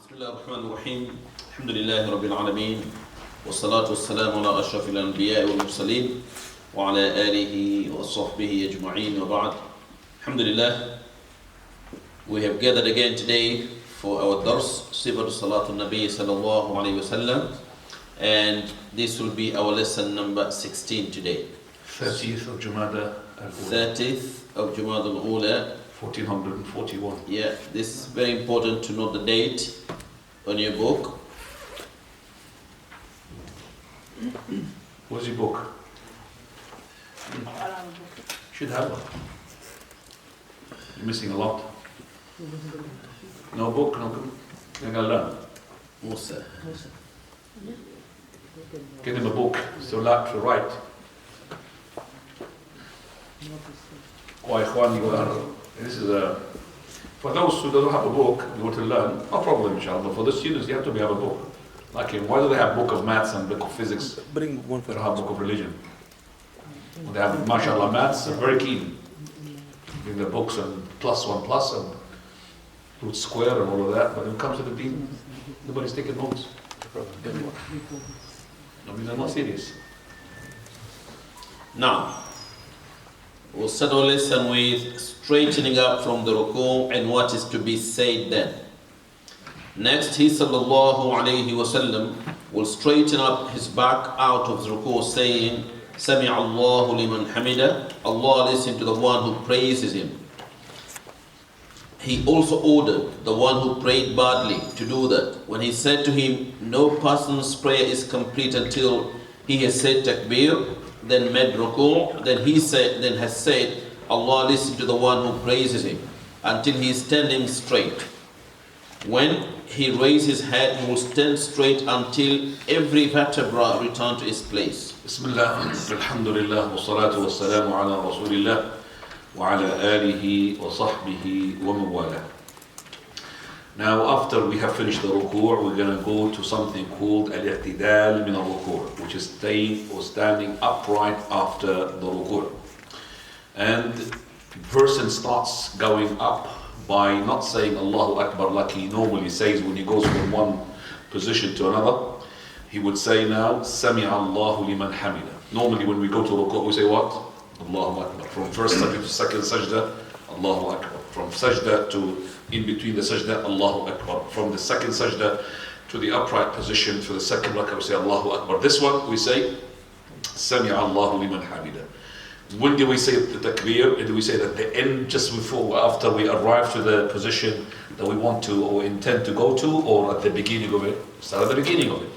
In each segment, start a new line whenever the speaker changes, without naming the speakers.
بسم الله الرحمن الرحيم الحمد لله رب العالمين والصلاة والسلام على أشرف الأنبياء والمرسلين وعلى آله وصحبه أجمعين وبعد. Alhamdulillah, we have gathered again today for our dars, Sifat Salatul Nabi sallallahu alayhi wasallam, and this will be our lesson number 16 today.
30th of Jumada.
30th of Jumada Al-Awwal.
1441.
Yeah, this is very important to note the date on your book.
What's your book? Should have one. You're missing a lot. No book, no book. You're going to learn.
Musa.
Get him a book, so like to write. This is for those who don't have a book, you want to learn, no problem inshallah. For the students, you have to have a book. Like why do they have book of maths and book of physics?
Bring one for
They don't have book of religion. They have, mashallah, maths, they're very keen. In the books and +1 plus and root square and all of that, but when it comes to the deen, nobody's taking notes. I mean, they're not serious.
Now, we'll start our lesson with straightening up from the ruku' and what is to be said then. Next, he sallallahu alayhi wasallam will straighten up his back out of the ruku' saying, Sami Allahu liman hamida, Allah listen to the one who praises him. He also ordered the one who prayed badly to do that. When he said to him, no person's prayer is complete until he has said takbir, then made ruku', then has said, Allah listen to the one who praises him, until he is standing straight. When he raises his head, he will stand straight until every vertebra return to its place.
Bismillah, alhamdulillah, wa salatu wa salamu ala rasulillah, wa ala alihi wa sahbihi wa mawala. Now, after we have finished the ruku', we're going to go to something called al-i'tidal min al-ruku', which is staying or standing upright after the ruku'. And the person starts going up by not saying Allahu Akbar like he normally says when he goes from one position to another. He would say now, Sami'a Allahu liman hamida. Normally when we go to ruku', we say what? Allahu Akbar. From first sajda to second sajda, Allahu Akbar. From sajda to in between the sajda, Allahu Akbar. From the second sajda to the upright position for the second rak'ah, we say Allahu Akbar. This one we say, Sami'a Allahu liman hamida. When do we say the takbir? Do we say that at the end, just before, after we arrive to the position that we want to or intend to go to, or at the beginning of it? Start at the beginning of it.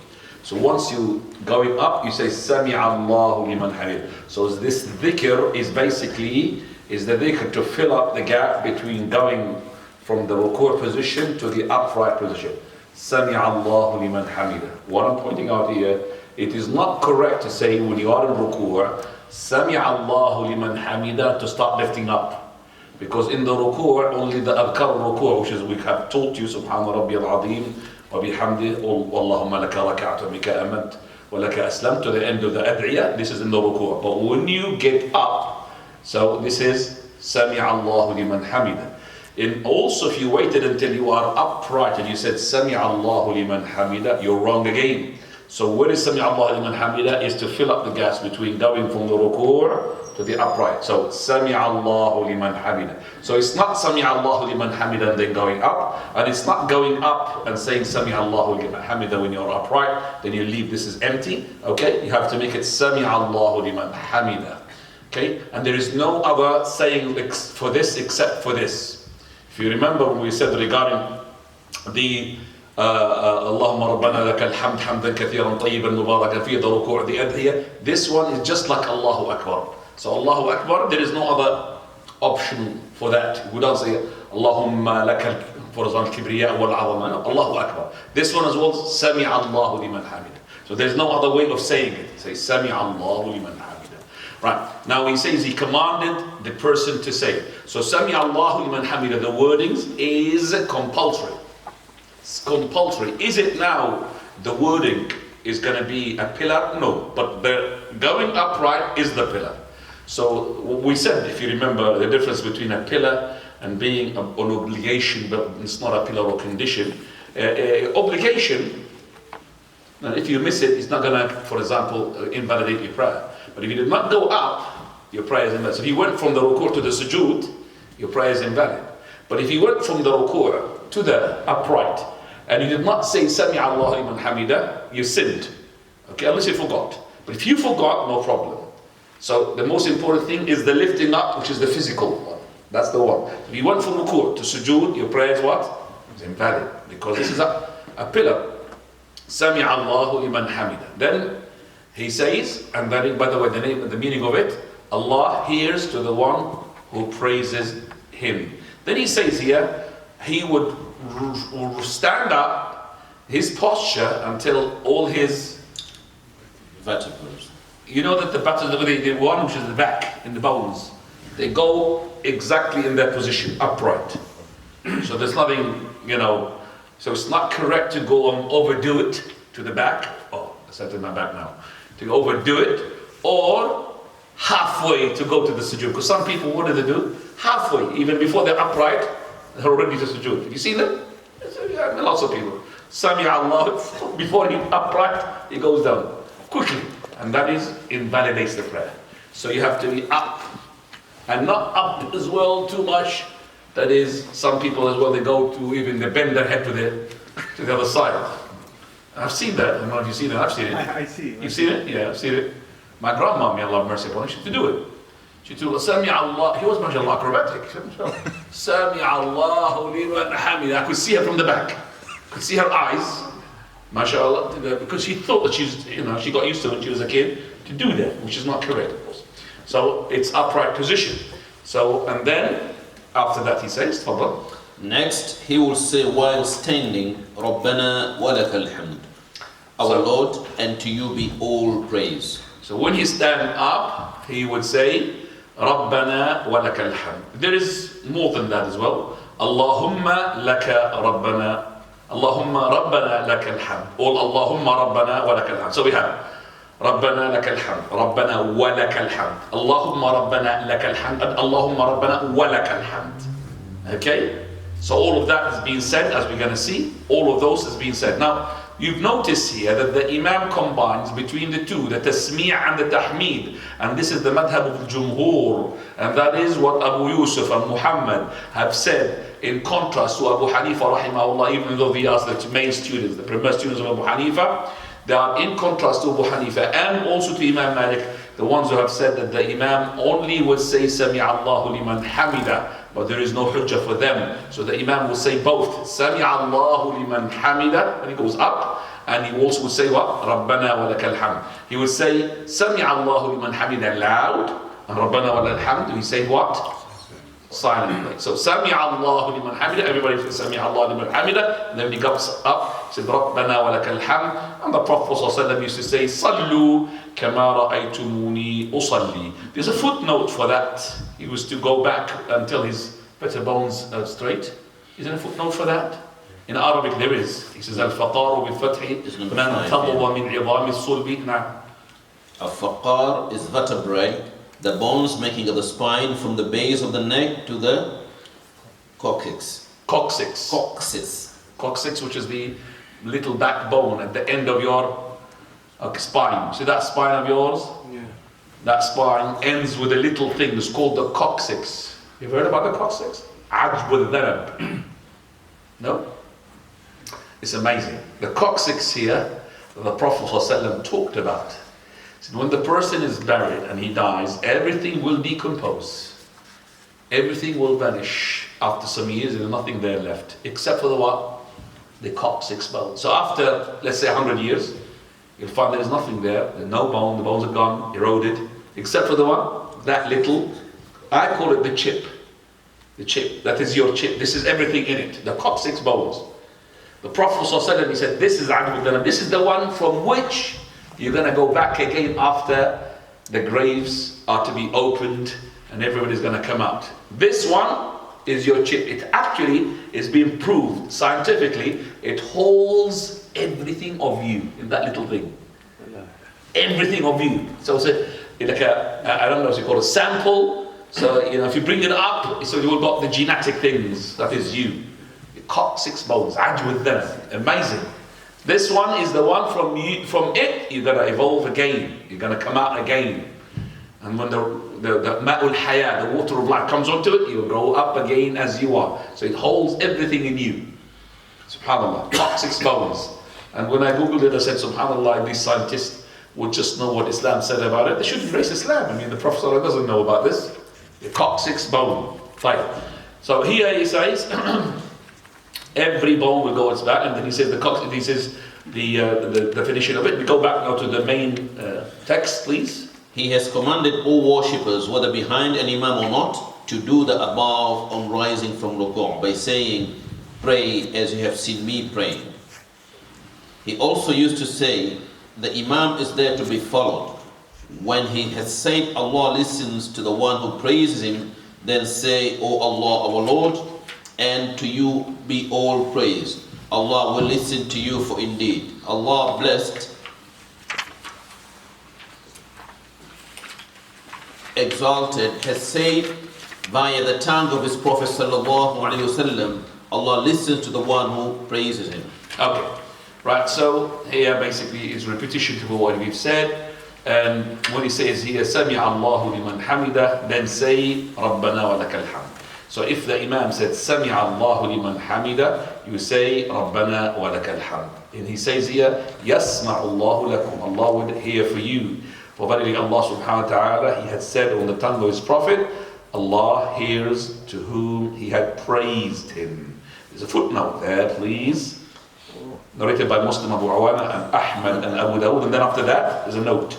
So once you going up, you say Sami'a Allahu liman hamida. So this dhikr is basically the dhikr to fill up the gap between going from the ruku' position to the upright position. Sami'a Allahu liman hamida. What I'm pointing out here, it is not correct to say when you are in ruku' Sami'a Allahu liman hamida to start lifting up. Because in the ruku' only the adhkar ruku', which is we have taught you, Subhana Rabbi al-Azim, wa bihamdi, Allahumma laka raka'tu bika amant, wa laka aslam, to the end of the ad'iyah, this is in the ruku'. But when you get up, so this is Sami'a Allahu liman hamida. And also if you waited until you are upright and you said Sami'a Allahu liman hamida, you're wrong again. So where is Sami'a Allahu liman hamida is to fill up the gaps between going from the ruku' to the upright. So Sami'a Allahu liman hamida. So it's not Sami'a Allahu liman hamida and then going up, and it's not going up and saying Sami'a Allahu liman hamida when you're upright, then you leave, this is empty. Okay, you have to make it Sami'a Allahu liman hamida. Okay, and there is no other saying for this except for this. If you remember when we said regarding the Allahumma rabbana lakal hamd hamdan kathiran tayyiban mubarakan fi the ruku' the adhiya, this one is just like Allahu Akbar. So Allahu Akbar, there is no other option for that. We don't say Allahumma lakal, for example, kibriya wal azama. Allahu Akbar. This one as well, Sami'a Allahu liman hamid. So there's no other way of saying it. Say Sami'a Allahu liman hamid. Right, now he says he commanded the person to say it. So Sami'a Allahu liman hamida, the wordings is compulsory. It's compulsory. Is it now the wording is going to be a pillar? No, but the going upright is the pillar. So we said, if you remember, the difference between a pillar and being an obligation, but it's not a pillar or condition. obligation, and if you miss it, it's not going to, for example, invalidate your prayer. But if you did not go up, your prayer is invalid. So if you went from the ruku' to the sujood, your prayer is invalid. But if you went from the ruku' to the upright, and you did not say Sami Allahu liman hamida, you sinned. Okay, unless you forgot. But if you forgot, no problem. So the most important thing is the lifting up, which is the physical one. That's the one. If you went from ruku' to sujood, your prayer is what? It's invalid. Because this is a pillar. Sami Allahu liman hamida. Then he says, and then by the way, the meaning of it, Allah hears to the one who praises him. Then he says here, he would stand up, his posture, until all his
vertebrae.
You know that the one which is the back, in the bones, they go exactly in their position, upright. So there's nothing, so it's not correct to go and overdo it to the back. Oh, I said to my back now. To overdo it, or halfway to go to the sujood. Because some people, what do they do? Halfway, even before they're upright, they're already to sujood. Have you seen them? Yeah, lots of people. Sami Allah, before he upright, he goes down quickly. And that invalidates the prayer. So you have to be up. And not up as well too much. That is, some people as well, they go to even they bend their head to the other side. I've seen that. I don't know if you've seen it. I've seen it.
I see it.
You've seen it? Yeah, I've seen it. My grandma, may Allah have mercy upon her, she used to do it. She used to Sami Allah. He was mashallah acrobatic. Sami Allahu liman hamida. I could see her from the back. I could see her eyes. MashaAllah, because she thought that she got used to it when she was a kid to do that, which is not correct, of course. So it's upright position. So, and then after that he says, Tafadhal.
Next, he will say while standing, Rabbana wa lakal hamd. Our Lord, and to you be all praise.
So when he stand up, he would say, Rabbana wa lakal hamd. There is more than that as well. Allahumma laka Rabbana. Allahumma Rabbana lakal hamd. All Allahumma Rabbana wa lakal hamd. So we have Rabbana lakal hamd. Rabbana wa lakal hamd. Allahumma Rabbana lakal hamd. And Allahumma Rabbana wa lakal hamd. Okay? So all of that is being said, as we're going to see. All of those is being said. Now, you've noticed here that the Imam combines between the two, the tasmi' and the tahmeed. And this is the madhab of the Jumhur. And that is what Abu Yusuf and Muhammad have said, in contrast to Abu Hanifa rahimahullah, even though they are the main students, the premier students of Abu Hanifa, they are in contrast to Abu Hanifa and also to Imam Malik, the ones who have said that the Imam only would say Sami Allahu liman hamida, but there is no hujjah for them. So the Imam will say both, Sami Allahu liman hamida, when he goes up, and he also would say what? Rabbana wa lakal hamd. He would say Sami Allahu liman hamida loud, and Rabbana wa lakal hamd, he say what? Silently. So Sami Allahu liman hamida, everybody says Sami Allahu liman hamida, and then when he goes up, he says Rabbana wa lakal hamd, and the Prophet ﷺ used to say Sallu kama ra'aytumuni usalli. There's a footnote for that. He was to go back until his better bones are straight. Is there a footnote for that? In Arabic there is. He says Al-Faqaru bil-Fathi man tadwa min idami as-sulbi.
Al-Faqar is vertebrae, the bones making of the spine from the base of the neck to the coccyx.
Coccyx, which is the little backbone at the end of your spine. See that spine of yours?
Yeah.
That spine ends with a little thing. It's called the coccyx. You've heard about the coccyx? Ajb al-dhanab. No? It's amazing. The coccyx here, the Prophet ﷺ talked about. So when the person is buried and he dies, everything will decompose. Everything will vanish. After some years, there's nothing there left. Except for the what? The coccyx bone. So after, let's say 100 years, you'll find there's nothing there. There's no bone. The bones are gone, eroded. Except for the one, that little, I call it the chip. The chip. That is your chip. This is everything in it. The coccyx bones. The Prophet ﷺ, he said, this is Adab. This is the one from which you're going to go back again after the graves are to be opened and everybody's going to come out. This one is your chip. It actually is being proved scientifically. It holds everything of you in that little thing. Everything of you. So it's like I don't know what you call it, a sample. So if you bring it up, so you will got the genetic things. That is you. cut 6 bones, ajj with them. Amazing. This one is the one from it, you're going to evolve again. You're going to come out again. And when the ma'ul haya, the water of life comes onto it, you'll grow up again as you are. So it holds everything in you. SubhanAllah, cut 6 bones. And when I googled it, I said, SubhanAllah, if these scientists would just know what Islam said about it, they should embrace Islam. I mean, the Prophet doesn't know about this. You cut 6 bone. Fine. So here he says, every bone will go its back, and then he says the definition of it. We go back now to the main text, please.
He has commanded all worshippers, whether behind an imam or not, to do the above on rising from ruku' by saying, pray as you have seen me praying. He also used to say, the imam is there to be followed. When he has said Allah listens to the one who praises him, then say, O Allah, our Lord, and to you be all praised. Allah will listen to you, for indeed Allah blessed, exalted, has said via the tongue of his Prophet sallallahu alaihi wasallam, Allah listens to the one who praises him.
Okay, right, so here basically is repetition to what we've said. And when he says here, Sami Allahu liman hamida, then say, Rabbana wa lakal hamd. So if the Imam said, Sami Allahu liman hamida, you say, Rabbana wa lakal hamd. And he says here, Yasma'u Allahu lakum. Allah would hear for you. For verily Allah subhanahu wa ta'ala, He had said on the tongue of His Prophet, Allah hears to whom He had praised Him. There's a footnote there, please. Narrated by Muslim, Abu Awana, and Ahmad, and Abu Dawud. And then after that, there's a note.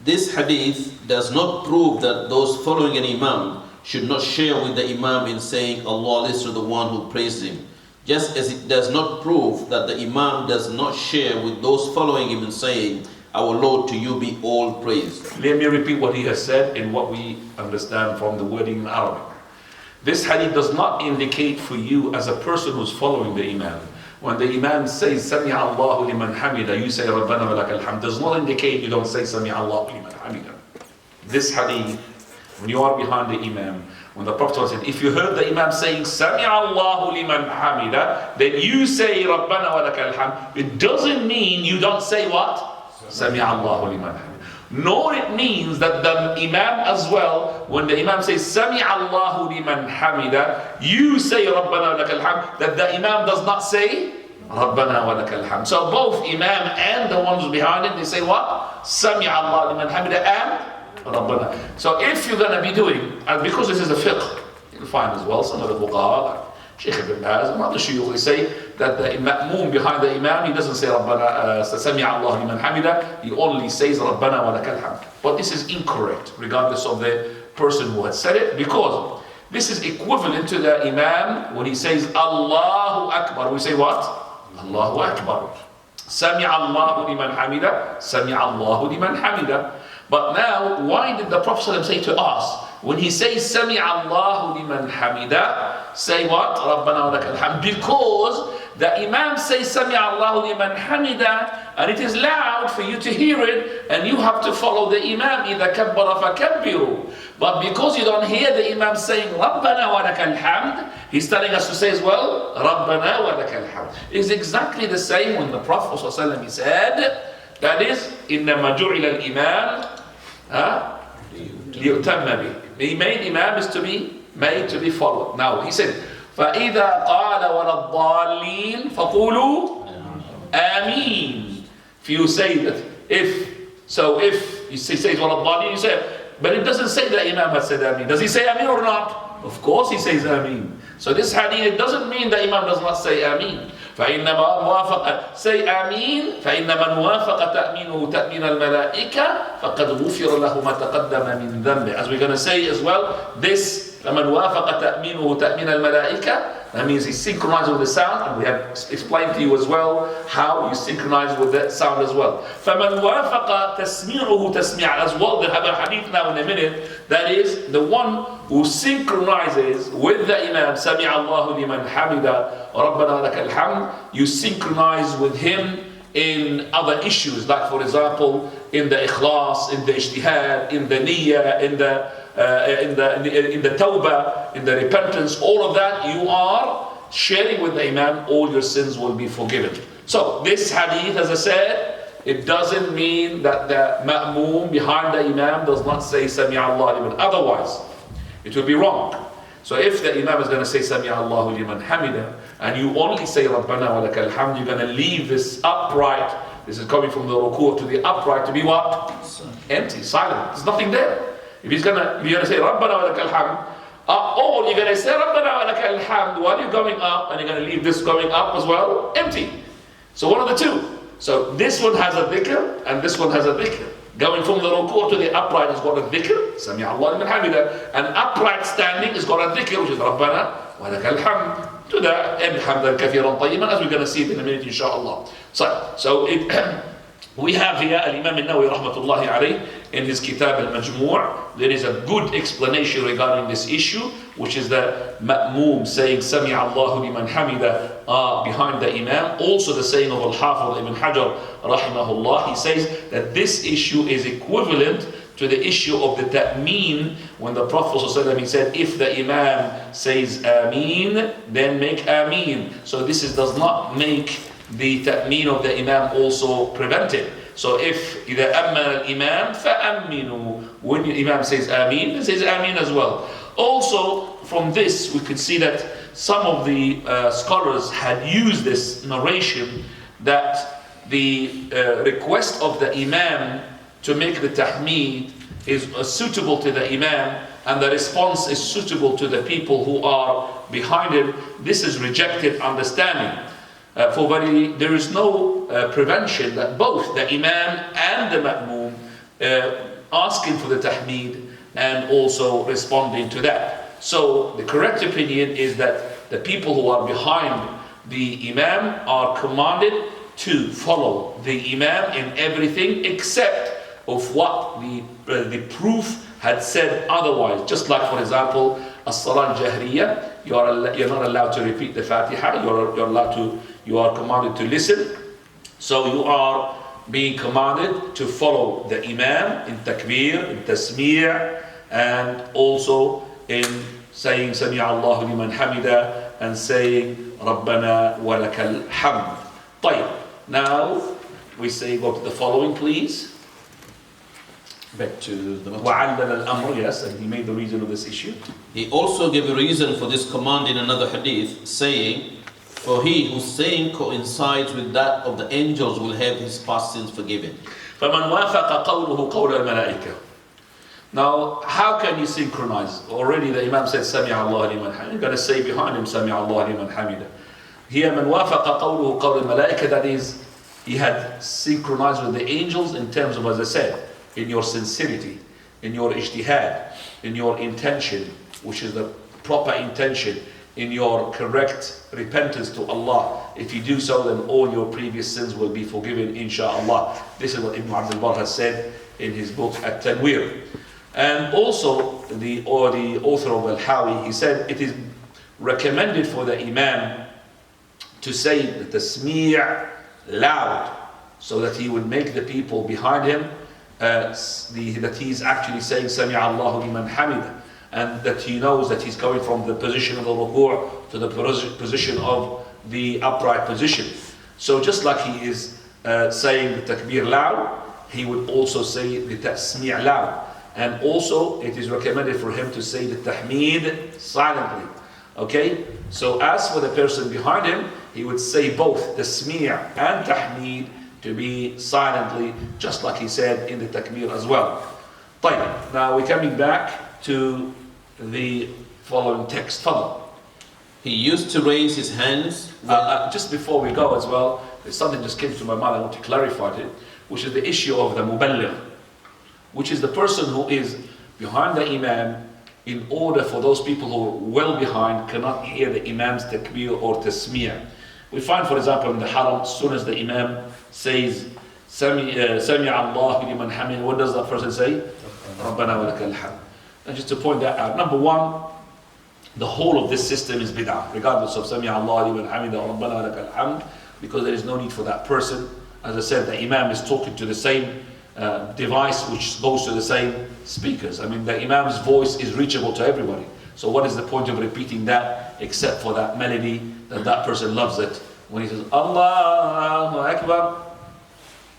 This hadith does not prove that those following an imam should not share with the imam in saying Allah listens to the one who praised him, just as it does not prove that the imam does not share with those following him in saying, our Lord, to you be all praised.
Let me repeat what he has said in what we understand from the wording in Arabic. This hadith does not indicate for you as a person who's following the imam. When the imam says, Sami'a Allahu liman hamida, you say, Rabbana wa lakal hamd, does not indicate you don't say, Sami'a Allahu liman hamida. This hadith, when you are behind the imam, when the Prophet said, if you heard the imam saying, Sami'a Allahu liman hamida, then you say, Rabbana wa lakal hamd, it doesn't mean you don't say what? Sami'a Allahu liman hamida. Nor it means that the imam as well, when the imam says Sami'a Allahu liman hamida, you say Rabbana wa lakal hamd, that the imam does not say Rabbana wa lakal hamd. So both imam and the ones behind it, they say what? Sami'a Allahu liman hamida and Rabbana. So if you're going to be doing, and because this is a fiqh, you'll find as well some of the fuqaha, like Shaykh Ibn Baz and other shuyukh, they say that the ma'moom behind the imam, he doesn't say Rabbana, Sami'a Allah liman hamida, he only says Rabbana wa lakal hamd. But this is incorrect, regardless of the person who had said it, because this is equivalent to the imam when he says Allahu Akbar. We say what? Allahu Akbar. Sami'a Allahu liman hamida, Sami'a Allahu liman hamida. But now, why did the Prophet say to us, when he says Sami'a Allahu liman hamida, say what? Rabbana wa lakal hamd. Because the Imam says Sami'a Allahu liman hamida, and it is loud for you to hear it, and you have to follow the Imam. إِذَا كَبَّرَ فَكَبِّرُوا. But because you don't hear the Imam saying Rabbana wa lakal hamd, he's telling us to say as well, Rabbana wa lakal hamd. It's exactly the same when the Prophet ﷺ said, that is, إِنَّمَا جُعِلَ الْإِمَامِ لِيُؤْتَمَّ بِهِ. The main imam is to be made to be followed. Now he said, فَإِذَا قَالَ وَلَا الضَّالِّينَ فَقُولُوا آمين. If you say that, if he says وَلَا الضَّالِّينَ, you say, but it doesn't say that Imam has said Ameen. Does he say Ameen or not? Of course he says Ameen. So this hadith, it doesn't mean that Imam does not say Ameen. فإنما موافق say آمين فإنما موافق تأمينه تأمين الملائكة فقد غفر له ما تقدم من ذنبه. As we're going to say as well, this فمن وافق تأمينه تأمين الملائكة, that means he synchronized with the sound, and we have explained to you as well how you synchronize with the sound as well. فمن وافق تسميعه تسميع as well. They have a hadith now in a minute, that is the one who synchronizes with the Imam, سمع الله لمن حمد ربنا لك الحمد, you synchronize with him in other issues, like for example in the ikhlas, in the ijtihad, in the niyyah, in the tawbah, in the repentance. All of that you are sharing with the Imam, all your sins will be forgiven. So this hadith, as I said, it doesn't mean that the ma'moom behind the Imam does not say Sami Allah liman. Otherwise, it will be wrong. So if the Imam is going to say Sami Allahu liman hamida, and you only say Rabbana wa lakal hamd, you're going to leave this upright, this is coming from the ruku' to the upright, to be what? Empty, silent. There's nothing there. If you're going to say Rabbana wa lakal hamd, or you're going to say Rabbana wa lakal hamd while you're going up, and you're going to leave this going up as well, empty. So one of the two. So this one has a dhikr, and this one has a dhikr. Going from the ruku' to the upright has got a dhikr, Sami Allah liman hamida, and upright standing has got a dhikr, which is Rabbana wa lakal hamd. To the end, hamdan kathiran tayyiban, as we're going to see it in a minute, inshallah. So we have here Al-Imam An-Nawawi rahmatullahi alayh in his Kitab Al-Majmu'. There is a good explanation regarding this issue, which is the ma'moom saying Sami Allahu liman hamida behind the Imam. Also the saying of Al-Hafiz Ibn Hajar rahimahullah, he says that this issue is equivalent to the issue of the ta'meen, when the Prophet ﷺ, he said, if the Imam says Ameen, then make Ameen. So this does not make the ta'meen of the Imam also prevented. So if إذا أمن الإمام فأمنوا, when the Imam says Ameen, then says Ameen as well. Also from this we could see that some of the scholars had used this narration that the request of the Imam to make the tahmeed is suitable to the Imam, and the response is suitable to the people who are behind him. This is rejected understanding. For there is no prevention that both the Imam and the Ma'moom asking for the tahmeed and also responding to that. So the correct opinion is that the people who are behind the Imam are commanded to follow the Imam in everything except of what the proof had said otherwise. Just like, for example, as-salah al-jahriyah, you're not allowed to repeat the Fatiha, you are commanded to listen. So you are being commanded to follow the Imam in takbir, in tasmi', and also in saying Sami Allahu liman hamida and saying Rabbana wa lakal hamd. طيب. Now we say go to the following, please.
Back to the
وَعَلَّلَ الْأَمْرِ, yes, and he made the reason of this issue.
He also gave a reason for this command in another hadith, saying, for he whose saying coincides with that of the angels will have his past sins forgiven.
فَمَنْ وَافَقَ قَوْلُهُ قَوْلَ الْمَلَائِكَةِ. Now, how can you synchronize? Already the Imam said, Sami Allah liman hamida. You're going to say behind him, Sami Allah liman hamida. Here, مَنْ وَافَقَ قَوْلُهُ قَوْلَ الْمَلَائِكَةِ, that is, he had synchronized with the angels in terms of, as I said, in your sincerity, in your ijtihad, in your intention, which is the proper intention, in your correct repentance to Allah. If you do so, then all your previous sins will be forgiven, inshaAllah. This is what Ibn Abd al-Barr has said in his book At-Tanwir. And also the author of Al-Hawi, he said it is recommended for the Imam to say the tasmi' loud, so that he would make the people behind him that he is actually saying Sami Allahu liman hamida, and that he knows that he's going from the position of the ruku' to the position of the upright position. So just like he is saying the takbir loud, he would also say the tasmi' loud. And also it is recommended for him to say the tahmeed silently. Okay? So as for the person behind him, he would say both tasmi' and tahmeed to be silently, just like he said in the takbir as well. طيب. Now we're coming back to the following text. Fadl.
He used to raise his hands.
Just before we go as well, there's something just came to my mind, I want to clarify it, which is the issue of the muballigh, which is the person who is behind the Imam, in order for those people who are well behind cannot hear the Imam's takbir or tasmi'. We find, for example, in the Haram, as soon as the Imam says Sami Allahu liman hamid, what does that person say? Rabbana wa lakal hamd. And just to point that out, number one, the whole of this system is bid'ah, regardless of Sami Allahu liman hamid or Rabbana wa lakal hamd, because there is no need for that person. As I said, the Imam is talking to the same device which goes to the same speakers. I mean, the Imam's voice is reachable to everybody. So what is the point of repeating that except for that melody that person loves it? When he says Allahu Akbar,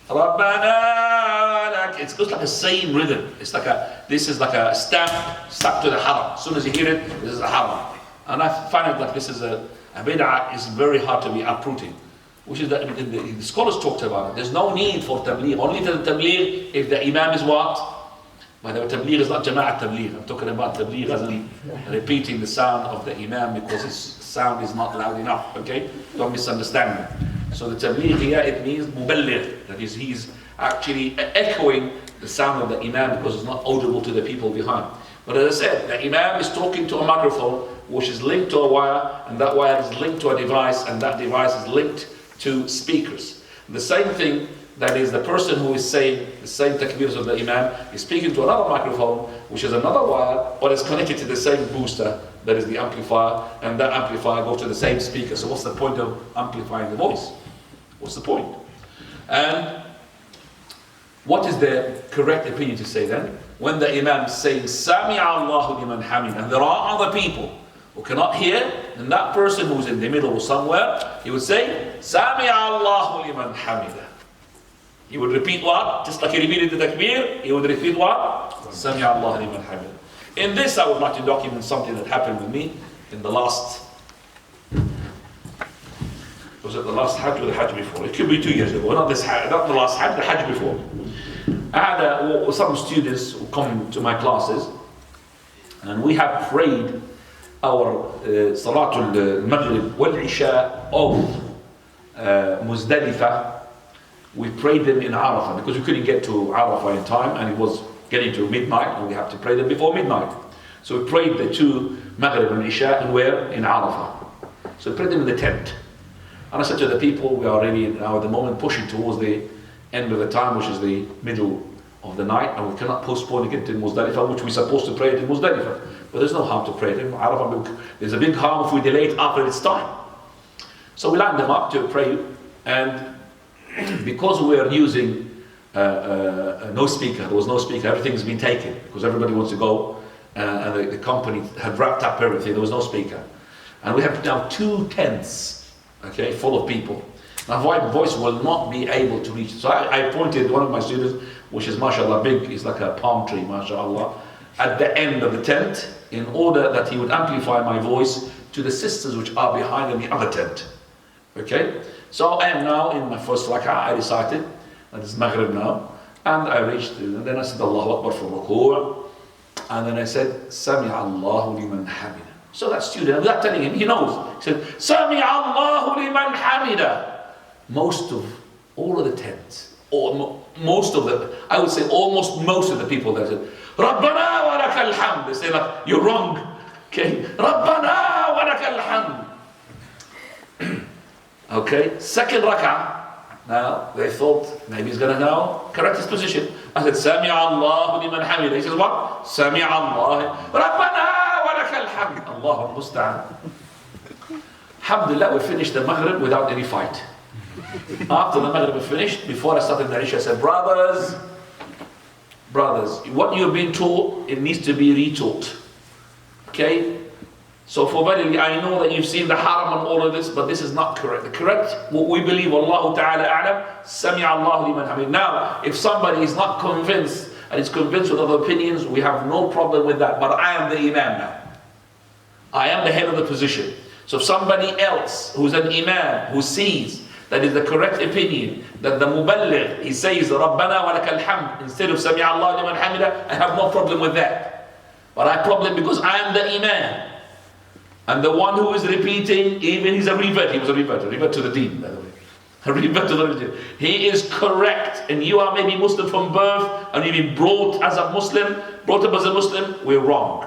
Rabbana lak, it's just like a same rhythm. It's like this is like a stamp stuck to the haram. As soon as you hear it, this is a haram. And I find it like this is a bid'ah is very hard to be uprooted. Which is that the scholars talked about it. There's no need for tabligh. Only the tabligh if the imam is what? By the way, tabligh is not jama'at tabligh. I'm talking about tabligh as in repeating the sound of the imam because his sound is not loud enough. Okay? Don't misunderstand me. So the tabligh here, it means muballigh. That is, he's actually echoing the sound of the imam because it's not audible to the people behind. But as I said, the imam is talking to a microphone which is linked to a wire, and that wire is linked to a device, and that device is linked to speakers. The same thing, that is the person who is saying the same takbirs of the imam is speaking to another microphone which is another wire but is connected to the same booster, that is the amplifier, and that amplifier goes to the same speaker. So what's the point of amplifying the voice? What's the point? And what is the correct opinion to say then? When the imam is saying Sami'a Allahu liman hamid, and there are other people who cannot hear, then that person who's in the middle or somewhere, he would say Sami'a Allahu liman hamida. He would repeat what? Just like he repeated the takbir, he would repeat what? Sami'a Allahu liman hamida. In this, I would like to document something that happened with me in the last, was it the last Hajj or the Hajj before? It could be 2 years ago, not this Hajj, not the last Hajj, the Hajj before. I had some students who come to my classes, and we have prayed our Salatul Maghrib wal Isha of Muzdalifah. We prayed them in Arafah because we couldn't get to Arafah in time, and it was getting to midnight, and we have to pray them before midnight. So we prayed the two Maghrib and Isha, and where? In Arafah. So we prayed them in the tent. And I said to the people, we are already now at the moment pushing towards the end of the time, which is the middle of the night, and we cannot postpone again to Muzdalifah, which we're supposed to pray it in Muzdalifah. But there's no harm to pray it in Arafah. There's a big harm if we delay it after its time. So we lined them up to pray, and because we are using no speaker, there was no speaker, everything's been taken, because everybody wants to go, and the company had wrapped up everything, there was no speaker. And we have now 2 tents, okay, full of people. Now my voice will not be able to reach. So I pointed one of my students, which is mashallah big, it's like a palm tree, mashallah, at the end of the tent, in order that he would amplify my voice to the sisters which are behind in the other tent. Okay? So I am now in my first rak'ah, I recited, that is Maghrib now, and I reached, and then I said Allahu Akbar for ruku', and then I said, Sami'a Allahu liman hamida. So that student, without telling him, he knows. He said, Sami'a Allahu liman hamida. Most of all of the tents, or most of the, I would say almost most of the people there said, Rabbana wa lakal hamd. They say like, you're wrong. Okay, Rabbana wa lakal hamd. Okay, second rak'ah. Now they thought maybe he's gonna now correct his position. I said, Sami'a Allahu liman hamida. He says what? Sami'a Allah. Rabbana wa lakal hamd. Allahu musta'an. Alhamdulillah, we finished the Maghrib without any fight. After the Maghrib was finished, before I started the Isha, I said, brothers, what you've been taught, it needs to be retaught. Okay? So for verily, I know that you've seen the haram and all of this, but this is not correct. The correct, what we believe, Wallahu ta'ala a'lam, Sami'a Allahu liman hamid. Now, if somebody is not convinced, and is convinced with other opinions, we have no problem with that. But I am the imam now. I am the head of the position. So if somebody else, who's an imam, who sees that is the correct opinion, that the muballigh, he says, Rabbana wa lakal hamd, instead of Sami'a Allah liman hamida, I have no problem with that. But I have problem because I am the imam. And the one who is repeating, even he's a revert, he was a revert to the deen, by the way. A revert to the religion. He is correct, and you are maybe Muslim from birth, and you've been brought up as a Muslim, we're wrong.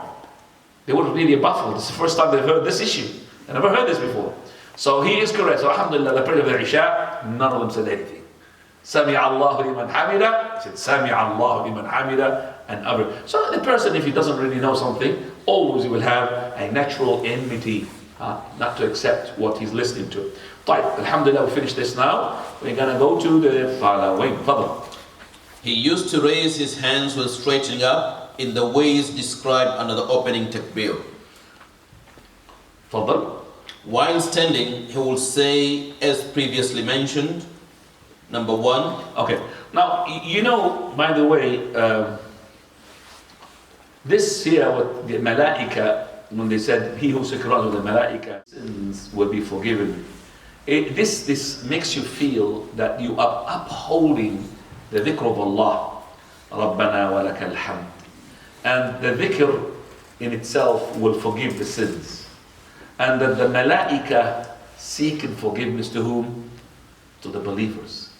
They were really baffled. It's the first time they've heard this issue. They never heard this before. So he is correct. So alhamdulillah, the prayer of the Isha, none of them said anything. Sami'a Allahu liman hamida, he said Sami'a Allahu liman hamida, and other. So the person, if he doesn't really know something, always he will have a natural enmity, not to accept what he's listening to. Right, alhamdulillah, we finished this now. We're going to go to the following.
He used to raise his hands when straightening up in the ways described under the opening takbir.
تفضل.
While standing, he will say, as previously mentioned, number one.
Okay. Now, you know, by the way, this here, what the Malaika, when they said, he who synchronizes with the Malaika, sins will be forgiven. This makes you feel that you are upholding the dhikr of Allah. رَبَّنَا وَلَكَ الْحَمْدِ. And the dhikr in itself will forgive the sins. And that the Malaika seeking forgiveness to whom? To the believers.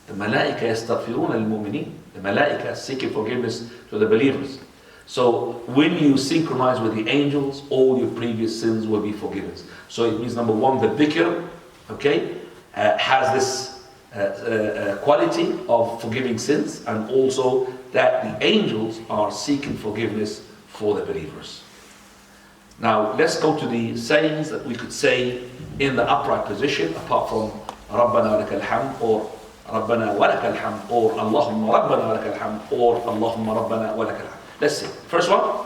The Malaika yastaghfiruna lil-mu'minin. The Malaika seeking forgiveness to the believers. So when you synchronize with the angels, all your previous sins will be forgiven. So it means, number one, the dhikr, okay, has this quality of forgiving sins, and also that the angels are seeking forgiveness for the believers. Now let's go to the sayings that we could say in the upright position, apart from رَبَّنَا لَكَ الْحَمْدُ or رَبَّنَا وَلَكَ الْحَمْدُ or اللهم رَبَّنَا لَكَ الْحَمْدُ or اللهم رَبَّنَا وَلَكَ الْحَمْدُ. Let's see. First one,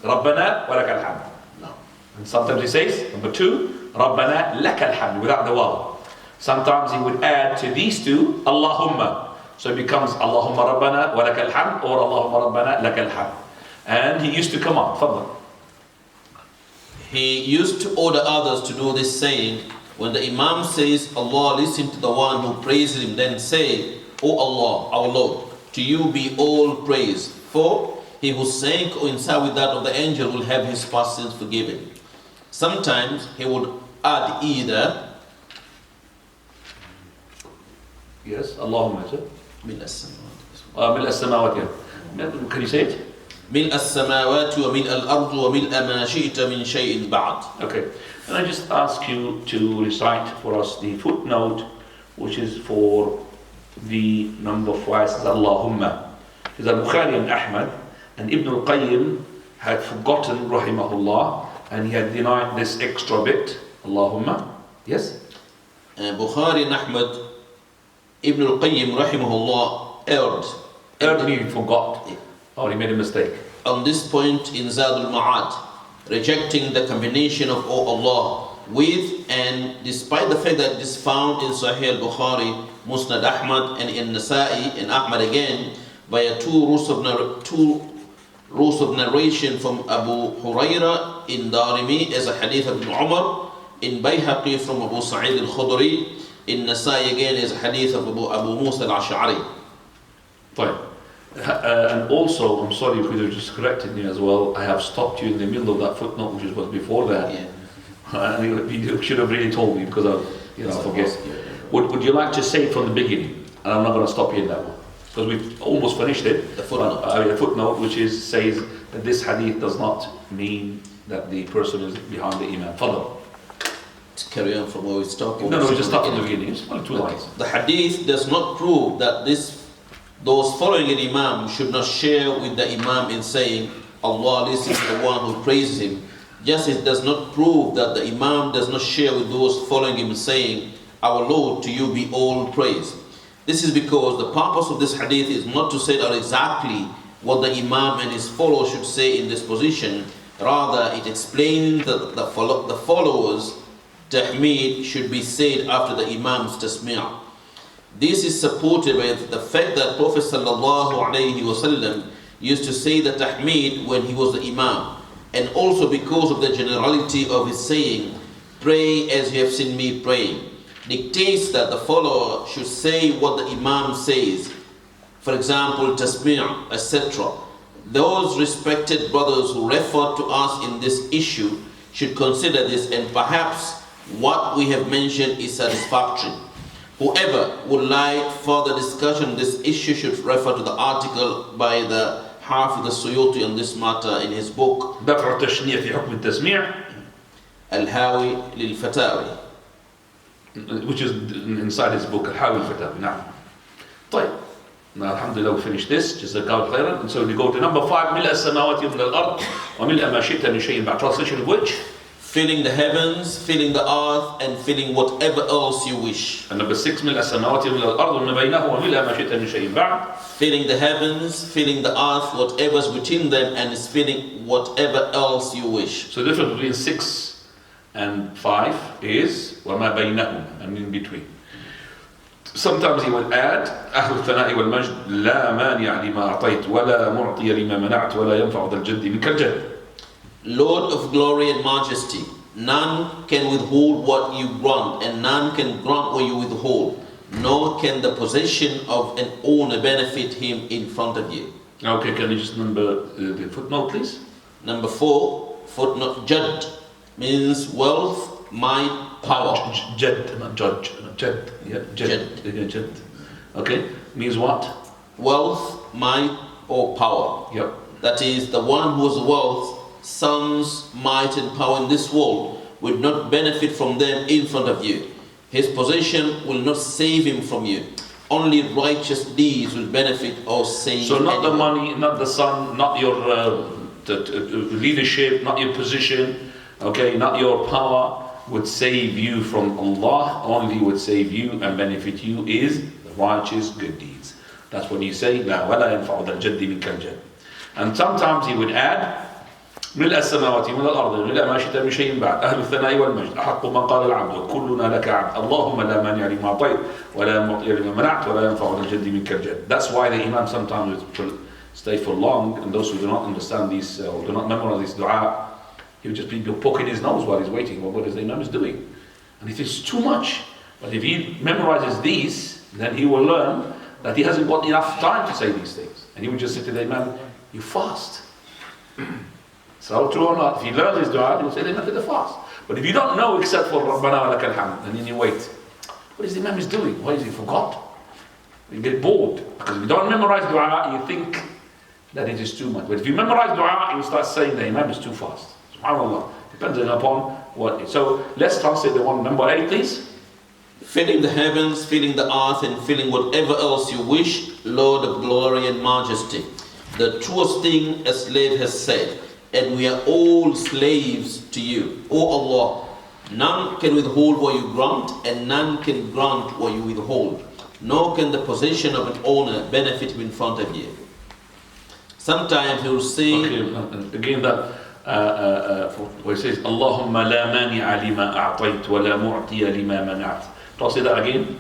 رَبَّنَا وَلَكَ الْحَمْدُ. No. And sometimes he says, number two, رَبَّنَا لَكَ الْحَمْدُ without the waw. Sometimes he would add to these two, Allahumma. So it becomes Allahumma Rabbana wa lakal hamd or Allahumma Rabbana lakal hamd. And he used to come on, fadl.
He used to order others to do this saying. When the Imam says, Allah, listen to the one who praises him, then say, O Allah, our Lord, to you be all praise. For he who sang coincide with that of the angel will have his past sins forgiven. Sometimes he would add either
yes, Allahumma.
ملء السماوات.
ملء السماوات. Can you say it?
ملء السماوات وملء الأرض وملء ما شئت من شيء بعد.
Okay. And I just ask you to recite for us the footnote, which is for the number 5, says Allahumma. Because Al-Bukhari and Ahmad and Ibn al-Qayyim had forgotten, Rahimahullah, and he had denied this extra bit, Allahumma. Yes?
Bukhari and Ahmad, Ibn al-Qayyim rahimahullah erred.
He forgot, or he made a mistake.
On this point in Zad al-Ma'ad, rejecting the combination of O Allah with, and despite the fact that it is found in Sahih al-Bukhari, Musnad Ahmad, and in Nasa'i, and Ahmad again, via two rules of narration from Abu Huraira in Darimi as a hadith of Ibn Umar, in Bayhaqi from Abu Sa'id al-Khudri, in Nasa'i again is a hadith of Abu Musa al-Ash'ari.
Fine. And also, I'm sorry if you just corrected me as well, I have stopped you in the middle of that footnote, which was before that.
Yeah.
And you should have really told me, because I forget. Would you like to say it from the beginning? And I'm not going to stop you in that one, because we've almost finished it.
The footnote.
A footnote which says that this hadith does not mean that the person is behind the imam. Fadl.
To carry on from where we stopped.
No, we just stopped at the beginning. It's only 2 lines.
The hadith does not prove that those following an imam should not share with the imam in saying, Allah listens to the one who praises him. Just as it does not prove that the imam does not share with those following him saying, Our Lord, to you be all praise. This is because the purpose of this hadith is not to set out exactly what the imam and his followers should say in this position. Rather, it explains that the followers' tahmid should be said after the imam's tasmi'. This is supported by the fact that Prophet ﷺ used to say the tahmid when he was the imam, and also because of the generality of his saying, pray as you have seen me praying, dictates that the follower should say what the imam says. For example, tasmi', etc. Those respected brothers who refer to us in this issue should consider this, and perhaps what we have mentioned is satisfactory. Whoever would like further discussion on this issue should refer to the article by the Hafiz al-Suyuti on this matter in his book
دفع التشنيع في حكم التسميع
الهاوي للفتاوي,
which is inside his book الهاوي للفتاوي. نعم. طيب. Now, alhamdulillah, we finished this. Jazakallah khairan. And so we go to number 5. ملء السماوات وملء الأرض وملء ما شئت من شيء بعد. Translation of which?
Filling the heavens, filling the earth, and filling whatever else you wish.
And number 6. ملء السماوات وملء الأرض وما بينهما وملء ما شئت من شيء بعد.
Filling the heavens, filling the earth, whatever's between them, and is filling whatever else you wish.
So the difference between 6 And 5 is وَمَا بَيْنَهُمْ, and in between. Sometimes he would add أهل الثناء والمجد لا مانع لما أعطيت ولا معطي لما منعت ولا ينفع ذا الجد منك الجد.
Lord of glory and majesty, none can withhold what you grant, and none can grant what you withhold, nor can the possession of an owner benefit him in front of you.
Okay, can you just number the footnote, please?
Number 4, footnote, Jad means wealth, might, power.
Jad, not judge. Jad. Yeah, Jad. Jad. Okay, means what?
Wealth, might, or power.
Yep.
That is, the one whose wealth, sons, might, and power in this world would not benefit from them in front of you. His possession will not save him from you. Only righteous deeds will benefit or save.
So not
anyone.
the money, not the son, not your leadership, not your position, okay, not your power would save you from Allah. Only would save you and benefit you is the righteous good deeds. That's what you say. لا ولا ينفع ذا الجد منك الجد. And sometimes he would add ملء السماوات من الأرض ملء ما شئت من شيء بعد أهل الثناء والمجد أحق من قال العبد كلنا لك عبد اللهم لا مانع لما أعطيت ولا معطي لما منعت ولا ينفع ذا الجد منك الجد. That's why the Imam sometimes will stay for long, and those who do not understand these or do not memorize this dua, he would just be poking his nose while he's waiting. Well, what is the Imam is doing? And he thinks too much. But if he memorizes these, then he will learn that he hasn't got enough time to say these things. And he would just say to the Imam, you fast. So true or not, if he learns his dua, he will say the Imam did the fast. But if you don't know except for Rabbana wa lakal hamd, and then you wait, what is the Imam is doing? Why is he forgot? You get bored. Because if you don't memorize dua, you think that it is too much. But if you memorize dua, you start saying the Imam is too fast. SubhanAllah. Depending upon what. So let's translate the one, number 8, please.
Filling the heavens, filling the earth, and filling whatever else you wish, Lord of glory and majesty. The truest thing a slave has said, and we are all slaves to you. O Allah, none can withhold what you grant, and none can grant what you withhold. Nor can the possession of an owner benefit him in front of you. Sometimes he will say...
Okay, again that... where it says Allahumma la mani'a lima a'tayt wa la mu'tiya lima mana'at. I'll say that again.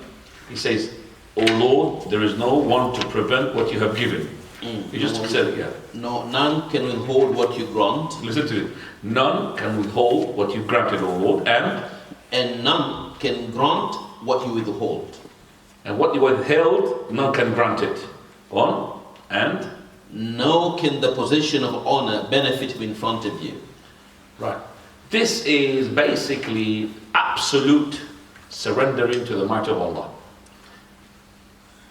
He says, O Lord, there is no one to prevent what you have given. You just said it, yeah.
No, none can withhold what you grant.
Listen to it. None can withhold what you granted, O Lord,
and none can grant what you withhold.
And what you withheld, none can grant it. On and
nor can the possession of honor benefit him in front of you.
Right. This is basically absolute surrendering to the might of Allah.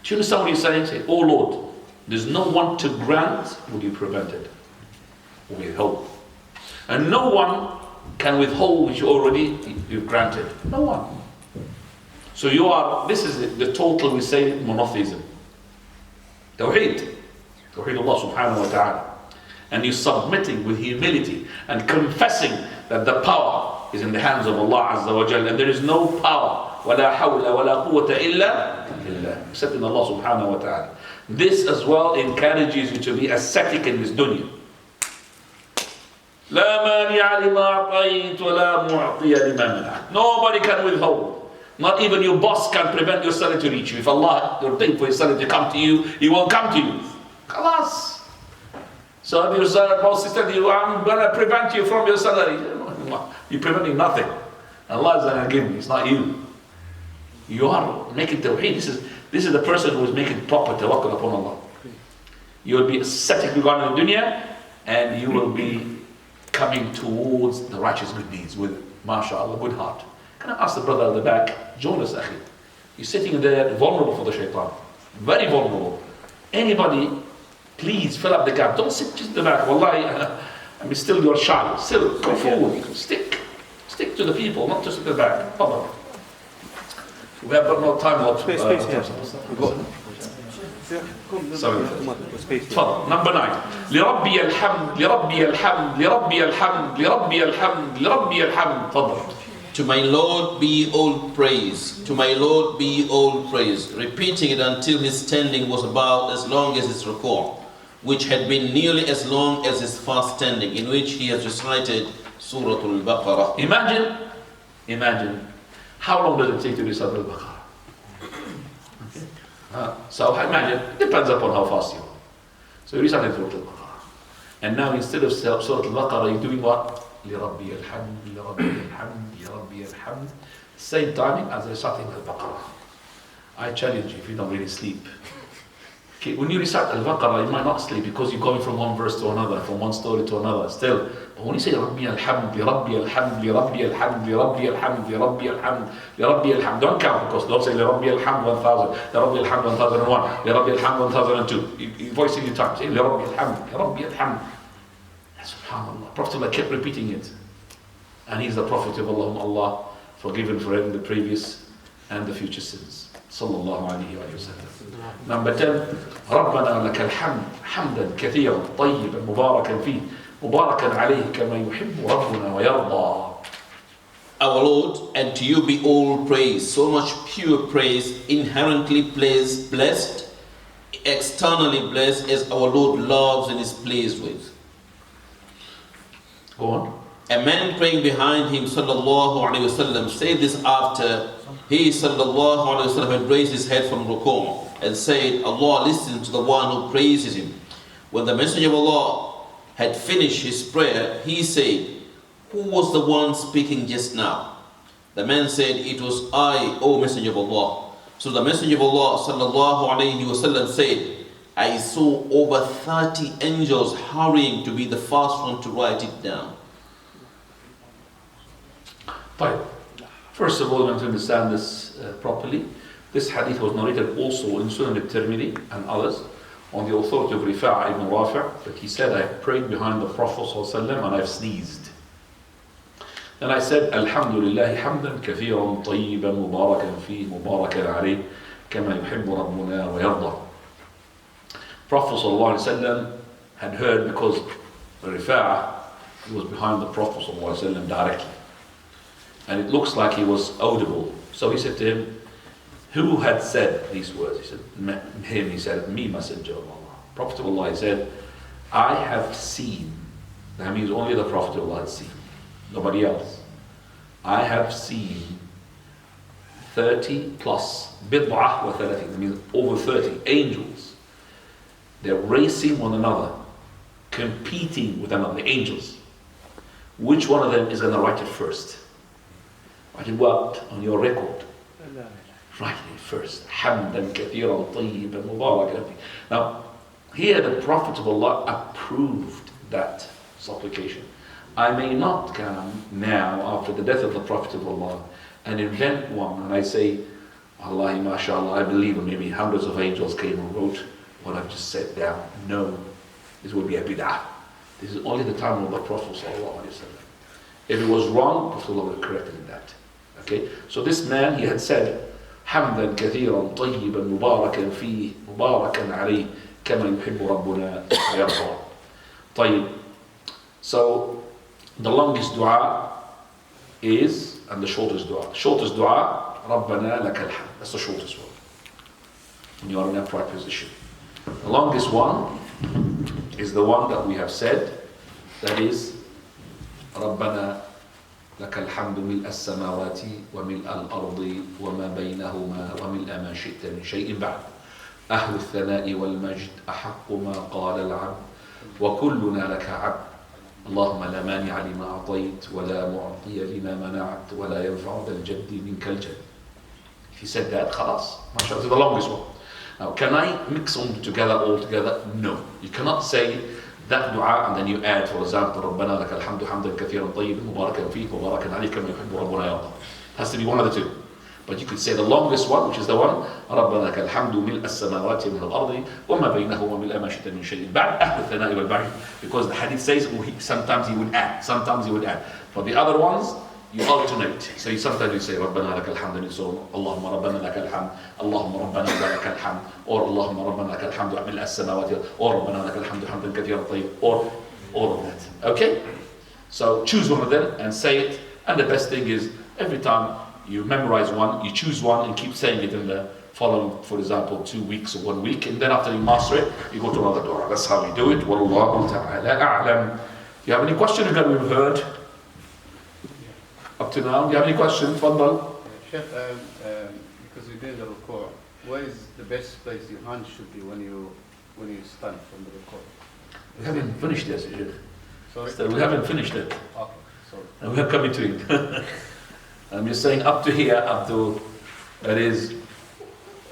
Do you understand what he's saying? Say, oh Lord, there's no one to grant what you prevented or withhold. And no one can withhold which you've granted. No one. So you are, this is the total, we say, monotheism. Tawheed. Tawheed Allah subhanahu wa ta'ala. And you're submitting with humility and confessing that the power is in the hands of Allah Azza wa Jalla, and there is no power ولا حول ولا قوة إلا بالله except in Allah subhanahu wa ta'ala. This as well encourages you to be ascetic in this dunya. لا مانع لما أعطيت ولا معطي لما منعت. Nobody can withhold. Not even your boss can prevent your salary to reach you. If Allah ordained for your salary to come to you, He will come to you. Khalas. So if your boss said to you, I'm going to prevent you from your salary. You're preventing nothing. Allah is going to give me. It's not you. You are making tawheed. This is the person who is making proper tawakkul upon Allah. You will be ascetic regarding the dunya, and you will be coming towards the righteous good deeds with, mashallah, good heart. Can I ask the brother at the back, join us, akhi. You're sitting there vulnerable for the shaitan. Very vulnerable. Anybody, please fill up the gap. Don't sit just in the back. Wallahi, I mean, still you're shy. Still, come forward. Stick to the people, not just at the back. Follow. We have got no time left. Space here. تفضل. Number 9. لربي الحمد لربي الحمد لربي الحمد لربي الحمد لربي الحمد. تفضل.
To my Lord be all praise. To my Lord be all praise. Repeating it until his standing was about as long as his ruku', which had been nearly as long as his fast standing, in which he has recited Surah Al-Baqarah.
Imagine Imagine, how long does it take to recite Al-Baqarah? So imagine, it depends upon how fast you are. So you recite Surah Al-Baqarah. And now instead of Surah Al-Baqarah, you're doing what? لِرَبِّيَ الْحَمْدِ لِرَبِّيَ الْحَمْدِ لِرَبِّيَ الْحَمْدِ. Same timing as reciting Al-Baqarah. I challenge you if you don't really sleep. Okay, when you recite Al-Baqarah, you might not sleep because you're going from one verse to another, from one story to another. Still, but when you say Rabbi al-Hamd, Rabbi al-Hamd, Rabbi al-Hamd, Rabbi al-Hamd, Rabbi al-Hamd, Rabbi al-Hamd, don't count because don't say Rabbi al-Hamd 1000, Rabbi al-Hamd 1001, Rabbi al-Hamd 1002. You're voicing your time. Say Rabbi al-Hamd, Rabbi al-Hamd. SubhanAllah. Prophet kept repeating it. And he's the Prophet of Allah, forgiven for him the previous and the future sins. Sallallahu alayhi wa sallam. Number 10, ربنا لك الحمد حمدا كثيرا طيبا مباركا فيه مباركا عليه كما يحب ربنا ويرضى.
Our Lord, and to you be all praise, so much pure praise, inherently blessed, externally blessed, as our Lord loves and is pleased with.
Go on.
A man praying behind him, sallallahu alayhi wasallam, said this after he, sallallahu alayhi wasallam, had raised his head from ruku' and said, Allah listens to the one who praises him. When the Messenger of Allah had finished his prayer, he said, who was the one speaking just now? The man said, it was I, O Messenger of Allah. So the Messenger of Allah, sallallahu alayhi wasallam, said, I saw over 30 angels hurrying to be the first one to write it down.
Fine. First of all, we want to understand this properly. This hadith was narrated also in Sunan al-Tirmidhi and others on the authority of Rifa'a ibn Rafi', but he said, I prayed behind the Prophet ﷺ and I've sneezed. Then I said, Alhamdulillah hamdan kathiran tayyiban mubarakan fih mubarakan alayh kama yuhibbu rabbuna wa yarda. Prophet ﷺ had heard because Rifa'a was behind the Prophet ﷺ directly. And it looks like he was audible. So he said to him, who had said these words? He said, him. He said, me, Messenger of Allah. Prophet of Allah, he said, I have seen. That means only the Prophet of Allah had seen. Nobody else. I have seen 30 plus, bid'ah wa 30, that means over 30 angels. They're racing one another, competing with another, the angels. Which one of them is going to write it first? Write it what? On your record. Write it first. Hamdan kathiran tayyiban mubarakan. Now, here the Prophet of Allah approved that supplication. I may not come now after the death of the Prophet of Allah and invent one and I say, Allahi mashallah, I believe maybe hundreds of angels came and wrote what I've just said down. No, this would be a bid'ah. This is only the time of the Prophet sallallahu alaihi wasallam. If it was wrong, Prophet would have corrected that. Okay, so this man, he had said, حمدا كثيرا طيبا مباركا فيه مباركا عليه كما يحب ربنا ويرضى. طيب. So the longest dua is, and the shortest dua. The shortest dua, ربنا لك الحمد. That's the shortest one. When you are in a upright position. The longest one is the one that we have said, that is ربنا لك الحمد ملء السماوات وملء الأرض وما بينهما وملء ما شئت من شيء بعد أهل الثناء والمجد أحق ما قال العبد وكلنا لك عبد اللهم لا مانع لما أعطيت ولا معطي لما منعت ولا ينفع ذا الجد منك الجد. If you said that, خلاص, mashallah, the longest one. Now, can I mix them together all together? No. You cannot say that dua and then you add, for example, ربنا لك الحمد حمدا كثيرا طيبا مباركا فيه مباركا عليه كما يحب ربنا يرضى. It has to be one of the two. But you could say the longest one, which is the one ربنا لك الحمد ملء السماوات من الأرض وما بينهما ملء ما شئت من شيء بعد أهل الثناء والمجد. Because the hadith says sometimes he would add, sometimes he would add. For the other ones, you alternate. So sometimes you say ربنا لك الحمد and so اللهم ربنا لك الحمد اللهم ربنا لك الحمد or اللهم ربنا لك الحمد ملء السماوات or ربنا لك الحمد حمدا كثيرا طيب or all of that. Okay? So choose one of them and say it. And the best thing is every time you memorize one, you choose one and keep saying it in the following, for example, 2 weeks or 1 week, and then after you master it, you go to another dua. That's how we do it. Wallahu ta'ala a'lam. If you have any question that we've heard, Up to now, do you have any questions? Fadal.
Sheikh, because you're doing the ruku', where is the best place your hand should be when you stand from the ruku'?
We haven't finished yet, Shaykh.
Sorry?
So we haven't finished it.
Okay, sorry.
And we are coming to it. I'm just saying up to here, up to, that is,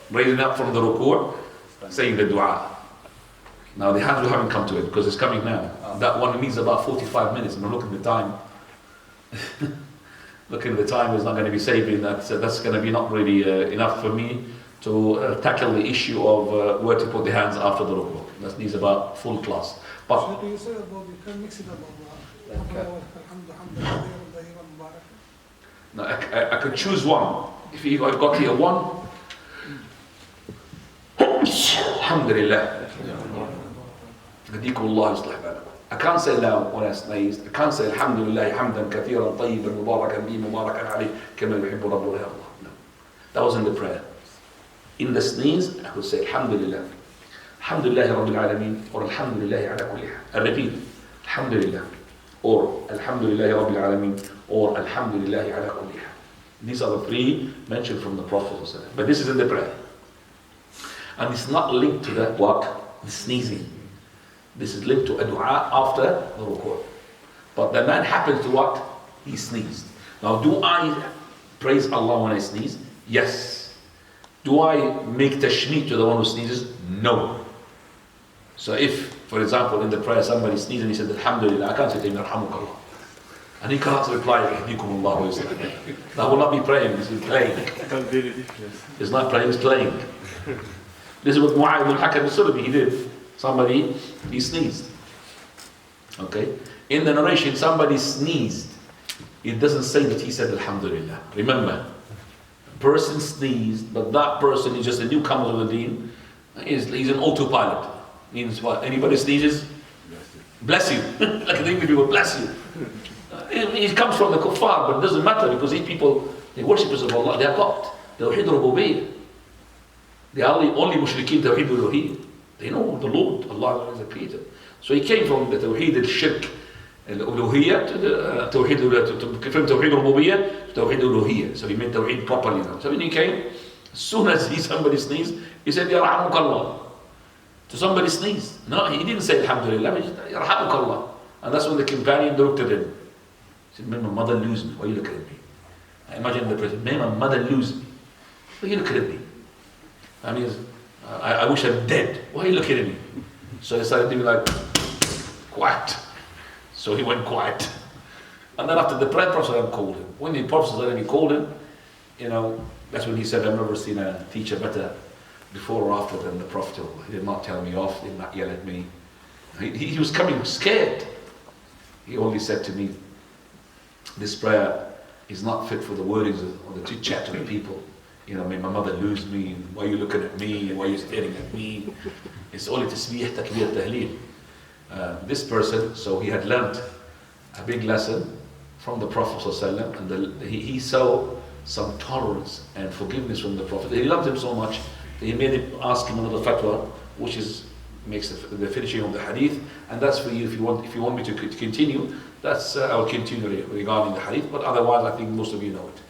raising up from the ruku', saying the dua. Now the hands we haven't come to it because it's coming now. That one needs about 45 minutes, and I'm looking at the time. Looking at the time is not going to be saving that. So that's going to be not really enough for me to tackle the issue of where to put the hands after the ruku'. That needs about full class. But
What do you say about you can mix it up?
no, I could choose one. If I've got here one, Alhamdulillah. I can't say la when I sneezed. I can't say Alhamdulillah hamdan kathiran tayyiban mubarakan bi mubarakan alayh kama yuhibbu rabbuna ya Allah. No. That was in the prayer. In the sneeze, I could say Alhamdulillah. Alhamdulillah Rabbil Alameen or Alhamdulillah ala kulli hal. I repeat, Alhamdulillah or Alhamdulillah Rabbil Alameen or Alhamdulillah ala kulli hal. These are the three mentioned from the Prophet. But this is in the prayer. And it's not linked to that what? The sneezing. This is linked to a dua after the ruku'. But the man happens to what? He sneezed. Now do I praise Allah when I sneeze? Yes. Do I make tashmeet to the one who sneezes? No. So if, for example, in the prayer somebody sneezes and he said Alhamdulillah, I can't say to him Yarhamukallah. And he cannot reply, that will not be praying, this is playing. It's not praying, it's playing. This is what Mu'adh al-Hakam al-Sulami, he did. Somebody, he sneezed. Okay? In the narration, somebody sneezed. It doesn't say that he said Alhamdulillah. Remember, a person sneezed, but that person is just a newcomer to the deen. He's an autopilot. Means what? Anybody sneezes? Bless you. Like the English people, bless you. He comes from the kuffar, but it doesn't matter because these people, they worshippers of Allah, they are got Tawheed Rububiyyah. They are the only mushrikeen Tawheed Uluhiyyah. They know the Lord, Allah is the creator. So he came from the Tawheed al-Shirk al-Uluhiyyah to the Tawheed Rububiyyah to Tawheed Uluhiyyah. So he made Tawheed properly now. So when he came, as soon as somebody sneezed, he said, Yarhamukallah. To somebody sneezed. No, he didn't say Alhamdulillah, he said, Yarhamukallah. And that's when the companion looked at him. He said, may my mother lose me. Why are you looking at me? I imagine the president, may my mother lose me. Why are you looking at me? I mean, I wish I'm dead. Why are you looking at me? So he started to be like, quiet. So he went quiet. And then after the prayer, Prophet called him. When the Prophet called him, you know, that's when he said, I've never seen a teacher better before or after than the Prophet. He did not tell me off, he did not yell at me. He was coming scared. He only said to me, this prayer is not fit for the wordings or the chit chat of the people. You know, may my mother lose me, why are you looking at me, why are you staring at me? It's only tasbih, takbir, tahleel. This person, so he had learnt a big lesson from the Prophet ﷺ, and he saw some tolerance and forgiveness from the Prophet. He loved him so much that he made him ask him another fatwa, which makes the finishing of the hadith, and that's for you if you want me to continue. That's I'll continue regarding the hadith, but otherwise I think most of you know it.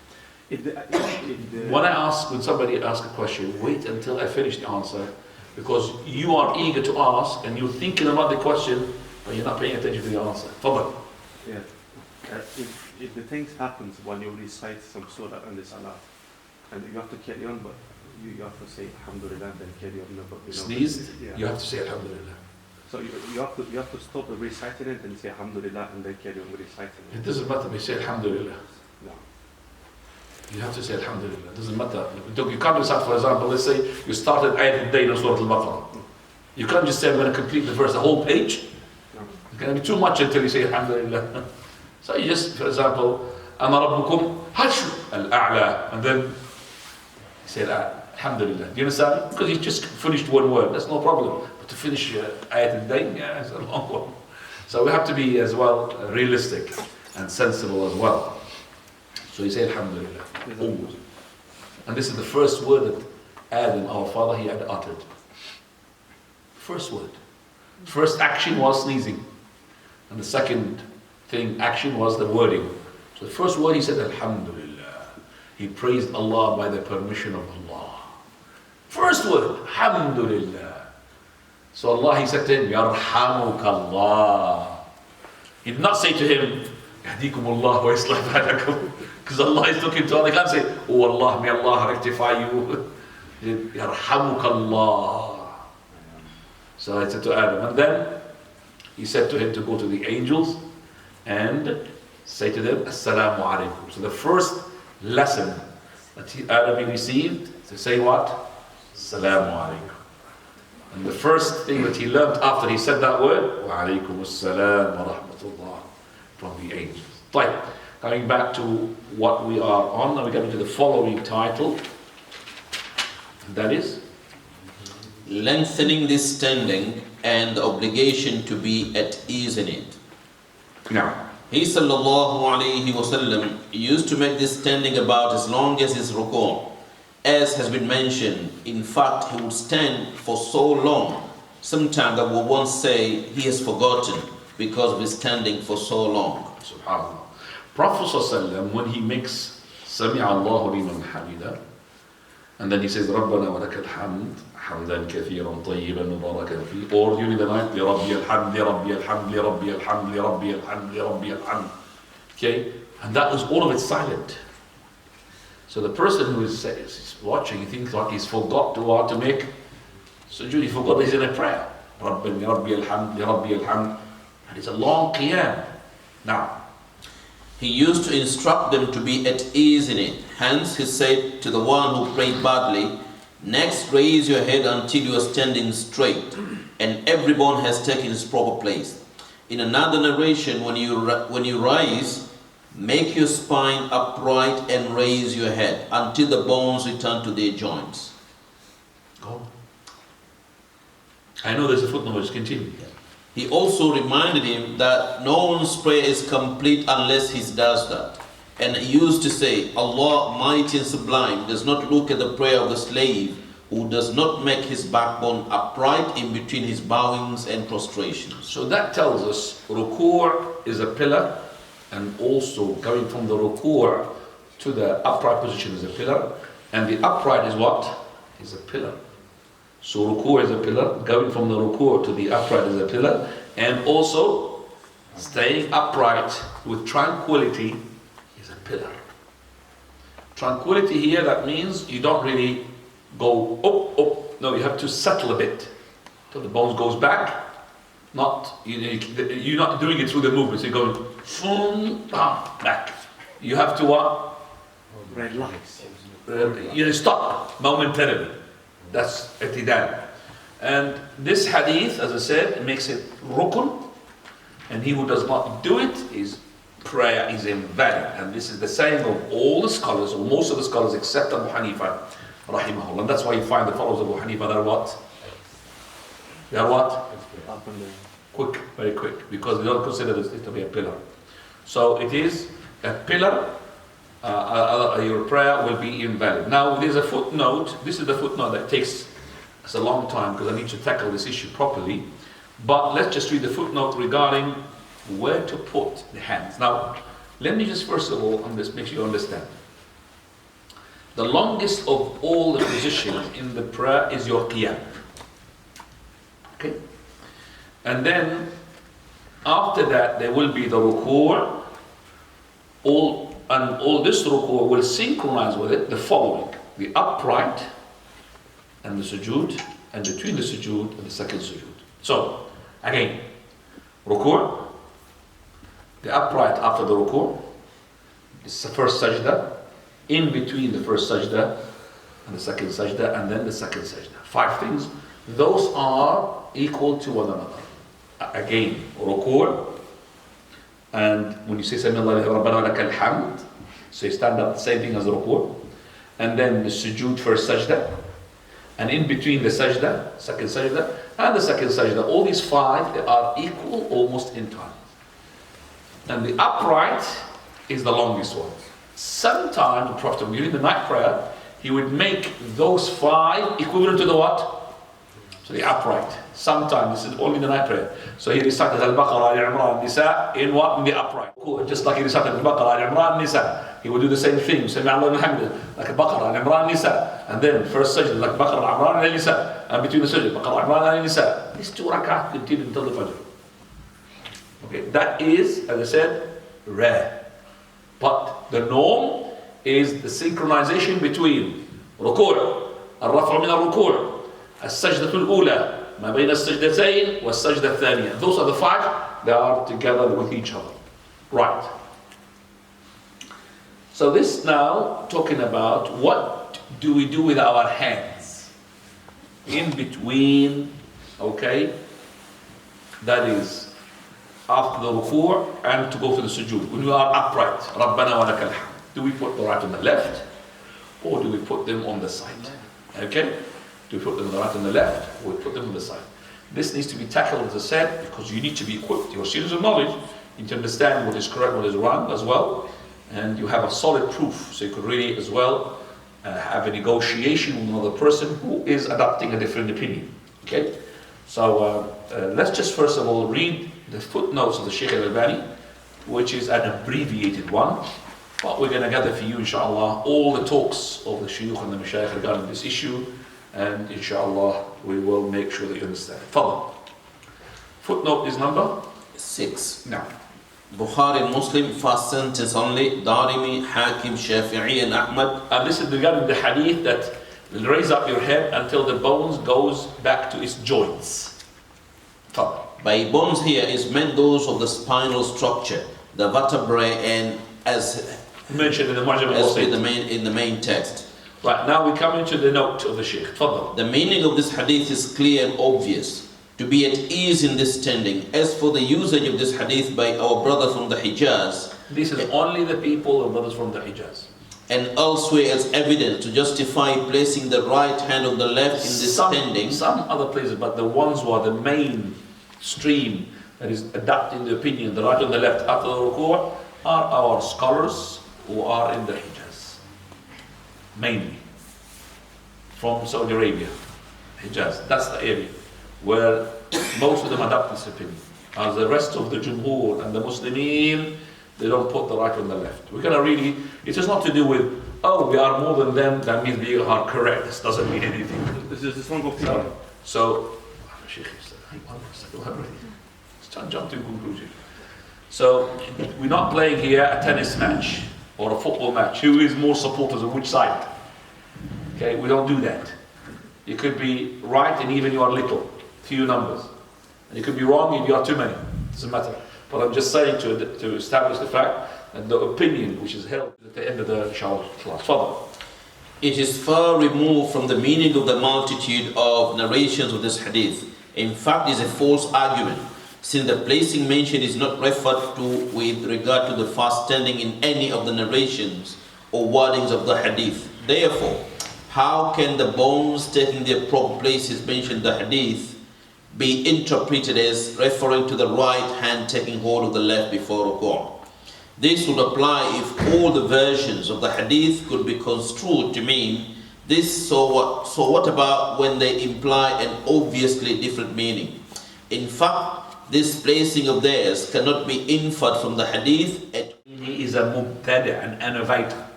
When somebody asks a question, wait until I finish the answer, because you are eager to ask and you're thinking about the question, but you're not paying attention to the answer. Fadal.
Yeah. If the things happens when you recite some surah in the salah, and you have to carry on, but you have to say Alhamdulillah and then carry on. But,
Sneezed,
yeah.
you have to say Alhamdulillah.
So you have to stop reciting it and say Alhamdulillah and then carry on reciting it.
It doesn't matter, we say Alhamdulillah.
No.
You have to say Alhamdulillah. It doesn't matter. You can't recite, for example, let's say you started Ayat al-Dayn in Surah Al-Baqarah. You can't just say I'm going to complete the verse, the whole page.
No.
It's going to be too much until you say Alhamdulillah. So you just, for example, Ana Rabbukum Hashu Al-A'la, and then you say Alhamdulillah. Do you understand? Because you just finished one word, that's no problem. But to finish Ayat al-Dayn, yeah, it's a long one. So we have to be as well realistic and sensible as well. So you say Alhamdulillah. Always. And this is the first word that Adam, our father, he had uttered. First word. First action was sneezing. And the second action was the wording. So the first word he said, Alhamdulillah. He praised Allah by the permission of Allah. First word, Alhamdulillah. So Allah, he said to him, Yarhamukallah. He did not say to him, Yahdikumullah wa islih balakum. Because Allah is talking to Allah. He can't say, oh Allah, may Allah rectify you. Yarhamukallah. So I said to Adam. And then he said to him to go to the angels and say to them, Assalamu alaikum. So the first lesson that Adam received, to say what? Assalamu alaikum. And the first thing that he learned after he said that word, wa alaikum assalam wa rahmatullah, from the angels. Right. Coming back to what we are on, now we're getting to the following title. And that is?
Lengthening this standing and the obligation to be at ease in it.
Now,
He sallallahu alayhi wasallam used to make this standing about as long as his ruku'. As has been mentioned, in fact, he would stand for so long. Sometimes I would once say he has forgotten because of his standing for so long.
subhanAllah. Prophet ﷺ, when he makes Sami'a Allahu liman hamida, and then he says, Rabbana wa lakal hamd, hamdan kathiran tayyiban mubarakan fi, or during the night, li rabbi alhamd, li rabbi alhamd, li rabbi alhamd, li rabbi alhamd, li rabbi alhamd. Okay? And that was all of it silent. So the person who is watching, he thinks like he's forgot to make sujood, he forgot he's in a prayer. Rabbi alhamd, li rabbi alhamd. And it's a long qiyam. Now,
He used to instruct them to be at ease in it. Hence, he said to the one who prayed badly, next raise your head until you are standing straight, and every bone has taken its proper place. In another narration, when you rise, make your spine upright and raise your head until the bones return to their joints.
go. I know there's a footnote, just continue.
He also reminded him that no one's prayer is complete unless he does that. And he used to say, Allah, mighty and sublime, does not look at the prayer of the slave who does not make his backbone upright in between his bowings and prostrations.
So that tells us ruku' is a pillar, and also going from the ruku' to the upright position is a pillar, and the upright is what? Is a pillar. So ruku' is a pillar, going from the ruku' to the upright is a pillar, and also staying upright with tranquility is a pillar. Tranquility here, that means you don't really go up. No, you have to settle a bit till the bones goes back. You're not doing it through the movements. You're going back. You have to what?
Relax.
Stop momentarily. That's i'tidal. And this hadith, as I said, makes it rukun, and he who does not do it, his prayer is invalid. And this is the saying of all the scholars, or most of the scholars except Abu Hanifa, Rahimahullah. And that's why you find the followers of Abu Hanifa, they are what? They are what?
Up and down.
Quick, very quick, because they don't consider this to be a pillar. So it is a pillar. Your prayer will be invalid. Now there's a footnote. This is the footnote that takes us a long time because I need to tackle this issue properly. But let's just read the footnote regarding where to put the hands. Now, let me just first of all make sure you understand. The longest of all the positions in the prayer is your qiyam. Okay? And then after that there will be the ruku'. All this ruku' will synchronize with it the following: the upright and the sujood, and between the sujood and the second sujood. So, again, ruku', the upright after the ruku', it's the first sajda, in between the first sajda and the second sajda, and then the second sajda. 5 things. Those are equal to one another. Again, ruku', and when you say Sami Allahu Rabbana wa lakal hamd, so you stand up, the same thing as ruku', and then the sujood, first sajda, and in between the sajda, second sajda, and the second sajda, all these 5, they are equal almost in time. And the upright is the longest one. Sometimes the Prophet, during the night prayer, he would make those 5 equivalent to the what? So the upright. Sometimes this is only the night prayer. So he recited Al-Baqarah, Al-Imran, Nisa in what? In the upright. Just like he recited Al-Baqarah, Al-Imran, Nisa. He would do the same thing. Sami Allah al-Hamd, like Al-Baqarah, Al-Imran, Nisa. And then first sajda, like Baqarah, Al-Imran, Al-Nisa. And between the sajda, Baqarah, Al-Imran, Al-Nisa. These 2 rak'ahs continue until the Fajr. Okay, that is, as I said, rare. But the norm is the synchronization between ركوع الرفع من الركوع السجدة الأولى ما بين السجدتين والسجدة الثانية. Those are the 5 that are together with each other. Right. So this now talking about what do we do with our hands in between, okay, that is after the ruku' and to go to the sujood. When we are upright, رَبَّنَا وَلَكَ الْحَمْدُ. Do we put the right on the left or do we put them on the side? Okay? Do we put them on the right and the left or we put them on the side? This needs to be tackled, as I said, because you need to be equipped. Your students of knowledge, you need to understand what is correct, what is wrong as well. And you have a solid proof, so you could really as well have a negotiation with another person who is adopting a different opinion. Okay? So let's just first of all read the footnotes of the Shaykh Al-Albaani, which is an abbreviated one. But we're going to gather for you, inshallah, all the talks of the Shuyukh and the Mashaykh regarding this issue, and inshallah we will make sure that you understand. Fadl. Footnote is number
6.
Now.
Bukhari, Muslim, first sentence only, Darimi, Hakim, Shafi'i and Ahmad.
And this is regarding the hadith that will raise up your head until the bones goes back to its joints. Fadl.
By bones here is meant those of the spinal structure, the vertebrae, and as
mentioned in the Mu'jam
in the main text.
Right, now we come into the note of the Shaykh. Fadl.
The meaning of this hadith is clear and obvious. To be at ease in this standing. As for the usage of this hadith by our brothers from the Hijaz,
this is only the people or brothers from the Hijaz.
And elsewhere as evidence to justify placing the right hand on the left in this standing.
Some other places, but the ones who are the main stream that is adopting the opinion, the right and the left after the ruku' are our scholars who are in the Hijaz. Mainly. From Saudi Arabia. Hijaz. That's the area where most of them adopt this opinion. As the rest of the Jumhur and the Muslimin, they don't put the right on the left. We're going to really, it is not to do with, oh, we are more than them, that means we are correct. This doesn't mean anything.
This one go
So, Shaykh said, let's jump to conclusion. So, we're not playing here a tennis match or a football match. Who is more supporters on which side? Okay, we don't do that. You could be right and even you are little, few numbers. And you could be wrong if you are too many. Doesn't matter. But I'm just saying to establish the fact that the opinion which is held at the end of the inshallah class. Father.
It is far removed from the meaning of the multitude of narrations of this hadith. In fact, it is a false argument, since the placing mentioned is not referred to with regard to the fast standing in any of the narrations or wordings of the hadith. Therefore, how can the bones taking their proper places mentioned in the hadith be interpreted as referring to the right hand taking hold of the left before ruku'? This would apply if all the versions of the hadith could be construed to mean this. So what about when they imply an obviously different meaning? In fact, this placing of theirs cannot be inferred from the hadith.
He is a mubtada, an innovator.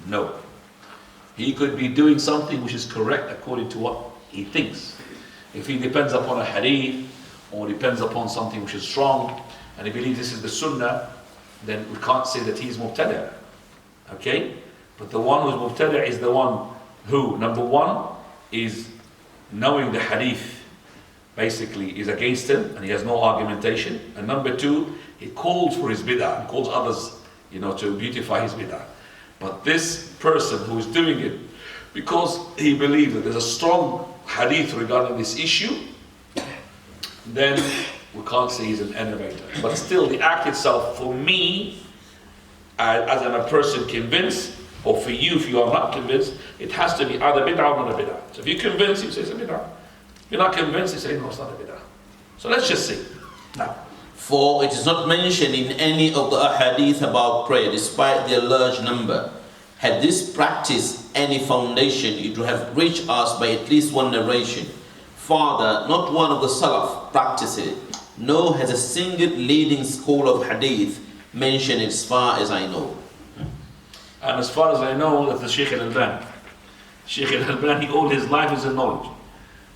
No. He could be doing something which is correct according to what he thinks. If he depends upon a hadith or depends upon something which is strong and he believes this is the sunnah, then we can't say that he's mubtada. Okay? But the one who's mubtada is the one who, number one, is knowing the hadith basically is against him and he has no argumentation. And number two, he calls for his bid'ah and calls others, to beautify his bid'ah. But this person who is doing it, because he believes that there's a strong hadith regarding this issue, then we can't say he's an innovator. But still, the act itself, for me, as a person convinced, or for you, if you are not convinced, it has to be either bid'ah or not a bid'ah. So if you're convinced, you say it's a bid'ah. If you're not convinced, you say no, it's not a bid'ah. So let's just see. Now.
For it is not mentioned in any of the ahadith about prayer, despite their large number. Had this practice any foundation, it would have reached us by at least one narration. father, not one of the Salaf, practiced it, nor has a single leading school of hadith mentioned it as far as I know.
And as far as I know, that's the Shaykh Al-Albaani. Shaykh Al-Albaani, all his life is in knowledge.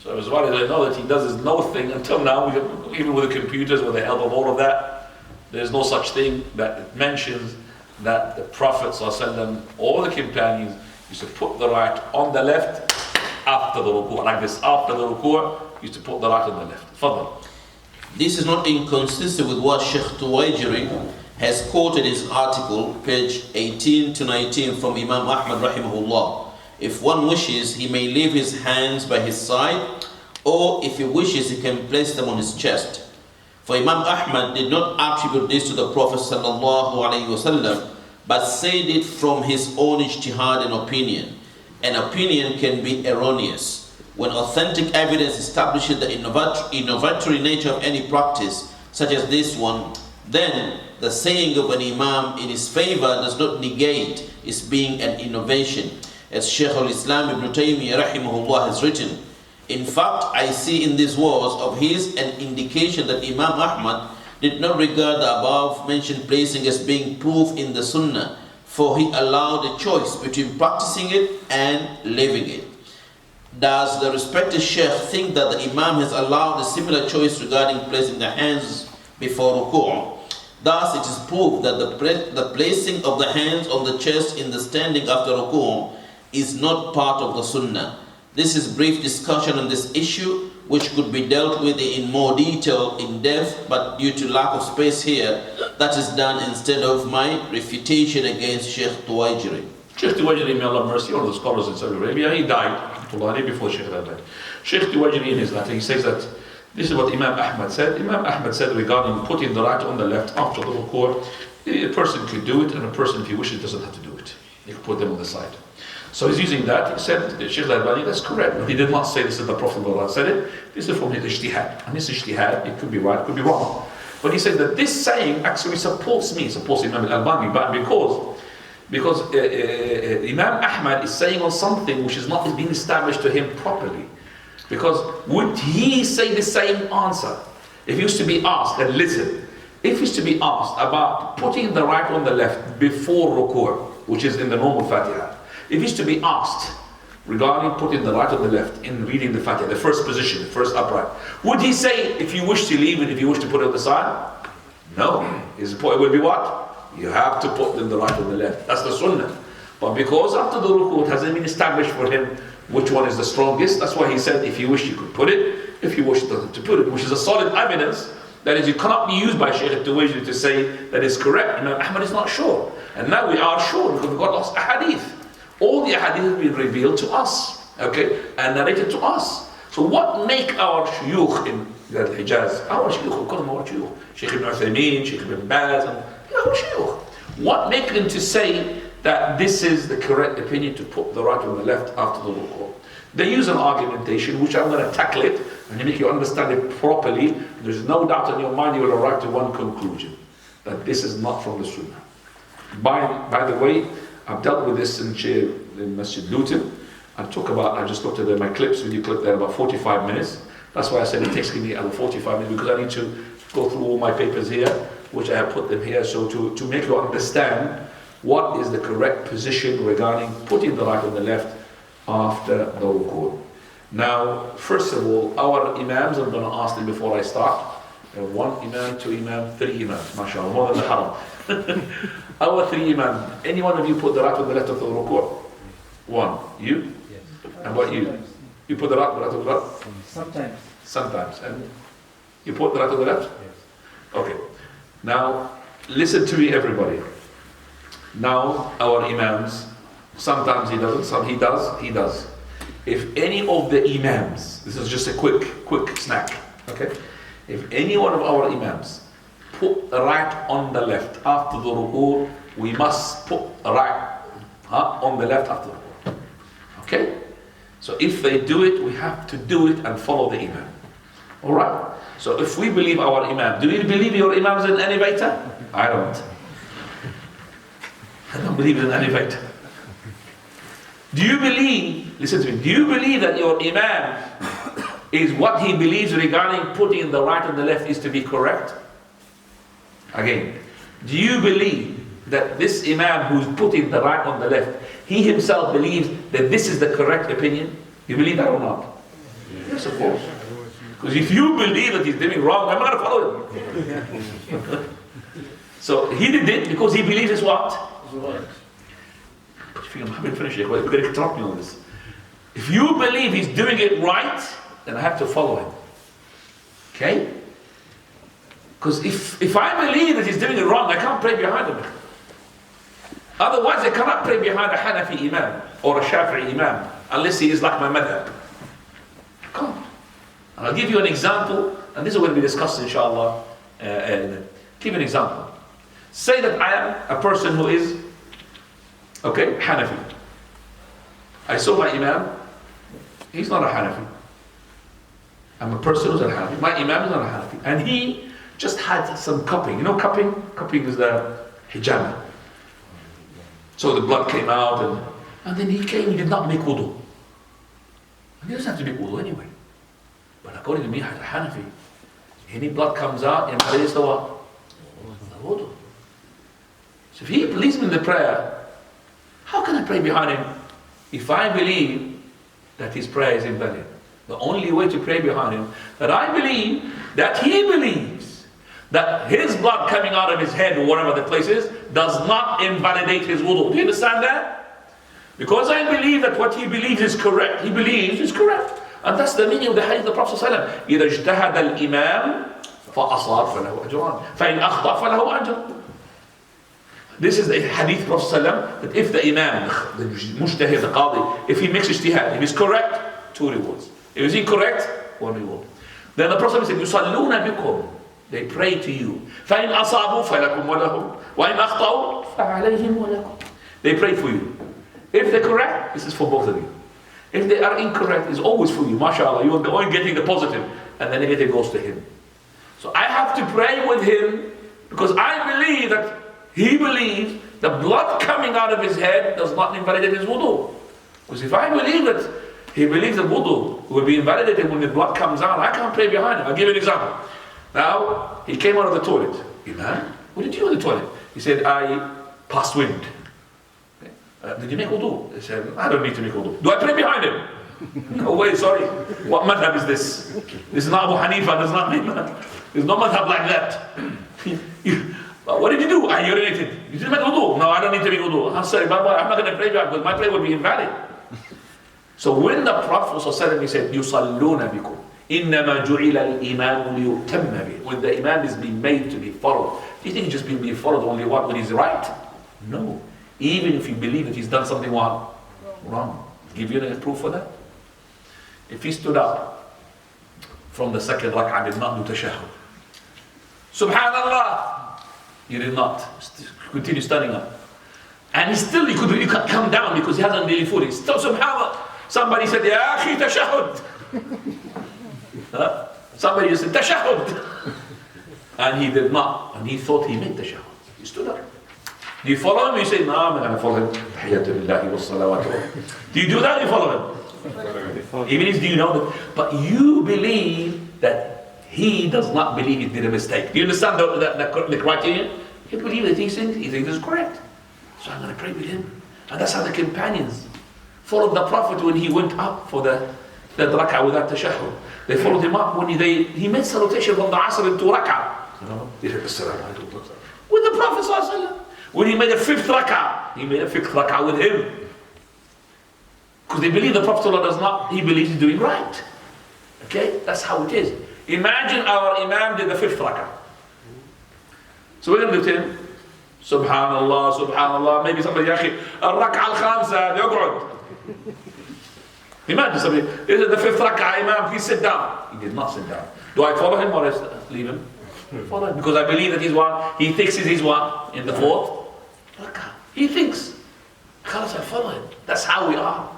So as far as I know that he does his no thing until now, even with the computers, with the help of all of that, there's no such thing that it mentions that the Prophet ﷺ, all the companions used to put the right on the left after the ruku', like this, after the ruku', used to put the right on the left. Fadl.
This is not inconsistent with what Shaykh Tuwaijiri has quoted his article, page 18 to 19 from Imam Ahmad Rahimahullah. If one wishes, he may leave his hands by his side, or if he wishes, he can place them on his chest. For Imam Ahmad did not attribute this to the Prophet ﷺ, but said it from his own ijtihad and opinion. An opinion can be erroneous. When authentic evidence establishes the innovatory nature of any practice, such as this one, then the saying of an Imam in his favor does not negate its being an innovation, as Shaykh Al-Islam Ibn Taymiyyah Rahimahullah has written. In fact, I see in these words of his an indication that Imam Ahmad did not regard the above mentioned placing as being proof in the Sunnah, for he allowed a choice between practicing it and leaving it. Does the respected Shaykh think that the Imam has allowed a similar choice regarding placing the hands before ruku'? Thus, it is proof that the placing of the hands on the chest in the standing after ruku' is not part of the Sunnah. This is brief discussion on this issue, which could be dealt with in more detail in depth, but due to lack of space here, that is done instead of my refutation against Shaykh Tuwaijiri.
Shaykh Tuwaijiri, may Allah mercy, one of the scholars in Saudi Arabia, he died before Shaykh Al-Albaani. Shaykh Tuwaijiri in his letter, he says that this is what Imam Ahmad said. Imam Ahmad said regarding putting the right on the left after the ruku', a person can do it, and a person, if he wishes, doesn't have to do it. He can put them on the side. So he's using that. He said, Shaykh Al-Albaani, that's correct. But he did not say this is the Prophet said it. This is from his ijtihad. And his ijtihad, it could be right, it could be wrong. But he said that this saying actually supports me, supports Imam Al-Albani, but because Imam Ahmad is saying on something which is not being established to him properly. Because would he say the same answer if he used to be asked, and listen, if he used to be asked about putting the right on the left before ruku', which is in the normal Fatiha, if he used to be asked regarding putting the right on the left in reading the Fatiha, the first position, the first upright, would he say if you wish to leave it, if you wish to put it on the side? No. His point will be what? You have to put them the right on the left. That's the Sunnah. But because after the ruku' it hasn't been established for him which one is the strongest, that's why he said if you wish you could put it, if you wish to put it, which is a solid evidence. That is, it cannot be used by Shaykh Al-Tuwaijiri to say that it's correct. Imam Ahmad is not sure. And now we are sure because we've got lots of ahadith. All the ahadith have been revealed to us, okay, and narrated to us. So what make our shuyukh in Al-Hijaz, our shuyukh, we call them our shuyukh, Shaykh Ibn Uthaymeen, Shaykh Ibn Baz, and our shuyukh, what make them to say that this is the correct opinion to put the right on the left after the ruku'? They use an argumentation which I'm going to tackle it and to make you understand it properly. There's no doubt in your mind you will arrive to one conclusion, that this is not from the Sunnah. By the way, I've dealt with this in Masjid Luton. I just looked at my clips, video clip there, about 45 minutes. That's why I said it takes me about 45 minutes, because I need to go through all my papers here, which I have put them here, so to make you understand what is the correct position regarding putting the right on the left after the ruku'. Now, first of all, our imams, I'm going to ask them before I start. One imam, two imam, three imams, mashallah, more than the haram. Our three imams, any one of you put the right on the left of the ruku'? One. You?
Yes.
And what you? You put the right on the left?
Sometimes.
Sometimes. And you put the right on the left?
Yes.
Okay. Now, listen to me, everybody. Now, our imams, sometimes he doesn't, some he does. If any of the imams, this is just a quick snack, okay? If any one of our imams put the right on the left after the ruku', we must put the right on the left after the ruku'. Okay? So if they do it, we have to do it and follow the imam. Alright? So if we believe our imam, do you believe your imam is an elevator? I don't. I don't believe in an elevator. Do you believe, listen to me, do you believe that your imam is what he believes regarding putting the right and the left is to be correct? Again, do you believe that this Imam who's putting the right on the left, he himself believes that this is the correct opinion? You believe that or not? Yes, of course. Because if you believe that he's doing wrong, I'm not going to follow him. So he did it because he believes it's what? I'm happy to finish it. We're going to interrupt me on this. If you believe he's doing it right, then I have to follow him. Okay? Because if I believe that he's doing it wrong, I can't pray behind him. Otherwise, I cannot pray behind a Hanafi Imam or a Shafi'i Imam unless he is like my madhab. Come on. And I'll give you an example, and this is what we'll be discussing, inshallah. Give an example. Say that I am a person who is, okay, Hanafi. I saw my Imam, he's not a Hanafi. I'm a person who's a Hanafi. My Imam is not a Hanafi. And he just had some cupping. You know cupping? Cupping is the hijama. So the blood came out, and then he did not make wudu. And he doesn't have to make wudu anyway. But according to me, as a Hanafi, any blood comes out, and invalidates the what? The wudu. So if he leads me in the prayer, how can I pray behind him if I believe that his prayer is invalid? The only way to pray behind him, that I believe that he believes that his blood coming out of his head or whatever the place is, does not invalidate his wudu. Do you understand that? Because I believe that what he believes is correct. He believes is correct. And that's the meaning of the hadith of the Prophet ﷺ. إِذَا اجْتَهَدَ الْإِمَامِ فَأَصَابَ فَلَهُ أَجْرَانِ فَإِنْ أَخْطَأَ فَلَهُ أَجْرٌ. This is the hadith of the Prophet ﷺ, that if the Imam, the Mujtahid, the Qadi, if he makes ijtihad, if he's correct, 2 rewards. If he's incorrect, 1 reward. Then the Prophet said, يُصَلُّونَ بِكُمْ. They pray to you. فَإِنْ أَصَابُوا فَلَكُمْ وَلَهُمْ وَإِنْ أَخْطَأُوا فَعَلَيْهِمْ وَلَكُمْ. They pray for you. If they're correct, this is for both of you. If they are incorrect, it's always for you. MashaAllah, you are going getting the positive, and the negative goes to him. So I have to pray with him because I believe that he believes the blood coming out of his head does not invalidate his wudu. Because if I believe that he believes the wudu will be invalidated when the blood comes out, I can't pray behind him. I'll give you an example. Now, he came out of the toilet. Imam, what did you do in the toilet? He said, I passed wind. Did you make wudu? He said, I don't need to make wudu. Do I pray behind him? No way, sorry. What madhab is this? This is not Abu Hanifa, this is not Imam. There's no madhab like that. What did you do? I urinated. You didn't make wudu? No, I don't need to make wudu. I'm sorry, Baba, I'm not going to pray behind because my prayer will be invalid. So when the Prophet ﷺ, he said, يُصَلُّونَ بِكُمْ إِنَّمَا جُعِلَ الْإِمَامُ لِيُؤْتَمَّ بِهِ. When the Imam is being made to be followed, do you think he's just being followed only what? When he's right? No. Even if you believe that he's done something what? Wrong. Give you a proof for that? If he stood up from the second rak'ah, did not do tashahhud. Subhanallah! He did not. Continue standing up. And he can't come down because he hasn't really fully. Still, subhanallah. Somebody said, Ya akhi, tashahhud. Somebody just said, tashahhud. And he did not. And he thought he made tashahhud. He stood up. Do you follow him? You say, no, I'm going to follow him. Do you do that? You follow him. Even if you know that. But you believe that he does not believe he did a mistake. Do you understand the criteria? He believes that he thinks it's correct. So I'm going to pray with him. And that's how the companions followed the Prophet when he went up for the rak'ah without tashahhud. They followed him up when he made salutation from the Asr into rak'ah. With the Prophet ﷺ. When he made a 5th rak'ah, he made a 5th rak'ah with him. Because they believe the Prophet he believes he's doing right. Okay? That's how it is. Imagine our Imam did the 5th rak'ah. So we're going to do to him. Subhanallah, Subhanallah. Maybe somebody, Yakhi, al-rak'ah al-khamsa, yaq'ud. Imagine somebody, this is the 5th rak'ah, Imam, please sit down. He did not sit down. Do I follow him or leave him? Follow him. Because I believe that he's one. He thinks he's one in the 4th rak'ah. He thinks. Khalas, I follow him. That's how we are.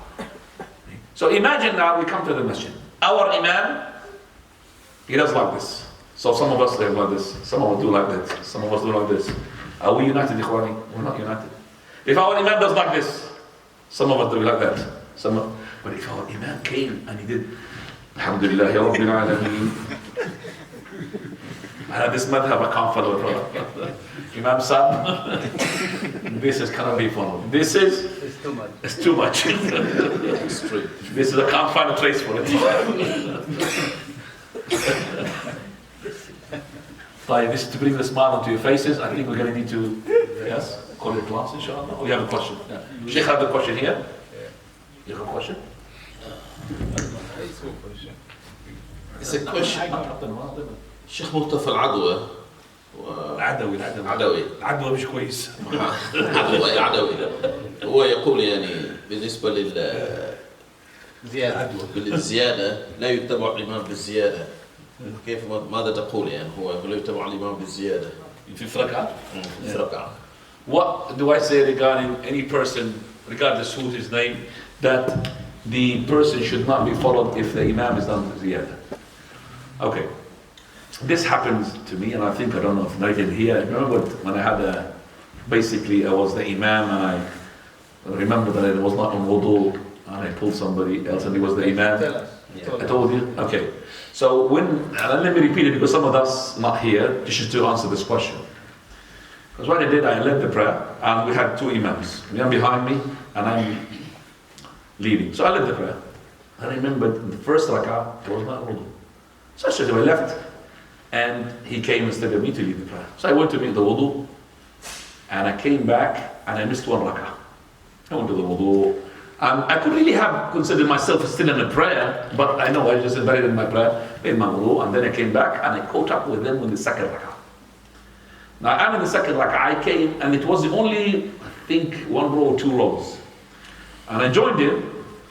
So imagine now we come to the masjid. Our Imam, he does like this. So some of us live like this. Some of us do like that. Some of us do like this. Are we united, Ikhwani? We're not united. If our Imam does like this, some of us do like that. But if our Imam came and he did Alhamdulillah, Rabbil Alameen. This madhab I can't follow. Imam Sab, this is cannot be followed. This is,
It's too much.
it's too much.
Extreme.
This is, I can't find a trace for it. Fine, this is to bring the smile onto your faces. I think we're going to need to, yes, call it class, inshallah. Oh, you have a question? Yeah. Shaykh have a question here? You have a question?
It's a question. Sheikh Mustafa Al-Adwa.
عدوي العدوى مش كويس.
عدوي هو يقول يعني بالنسبة للزيادة لا يتبع الإمام بالزيادة. كيف ماذا تقول يعني هو لا يتبع الإمام بالزيادة
في ركعة.
في ركعة.
What do I say regarding any person, regardless who's his name, that the person should not be followed if the Imam is done ziyada? Okay. This happens to me, and I think, I don't know if I did here. I remember when I had basically I was the Imam, and I remember that it was not on wudu, and I pulled somebody else, and he was the Imam.
Tell us.
I told you? Okay. So and let me repeat it because some of us not here, just to answer this question. Because what I did, I led the prayer, and we had two Imams. One behind me, and I'm leading. So I led the prayer. I remembered the first rak'ah, there was not wudu. So I said, I left, and he came instead of me to lead the prayer. So I went to make the wudu, and I came back, and I missed one rak'ah. I went to the wudu. I could really have considered myself still in a prayer, but I know I just buried in my prayer, made my wudu, and then I came back, and I caught up with them with the second rak'ah. Now I'm in the second rak'ah, I came, and it was the only, I think, one row or two rows. And I joined him,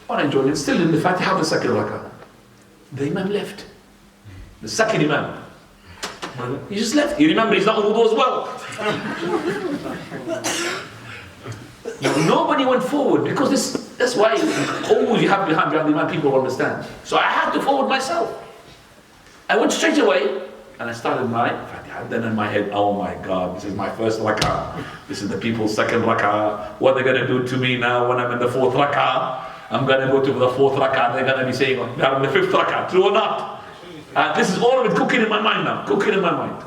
when I joined him, still in the Fatiha, the second rak'ah. The Imam left. The second Imam. He just left. You remember he's not on wudu as well. Nobody went forward because that's why always you have behind the Imam, people understand. So I had to forward myself. I went straight away and I started my Fatiha. Then in my head, oh my God, this is my first rak'ah. This is the people's second rak'ah. What are they going to do to me now when I'm in the fourth rak'ah? I'm going to go to the fourth rak'ah. They're going to be saying, they're in the fifth rak'ah. True or not? This is all of it cooking in my mind now. Cooking in my mind.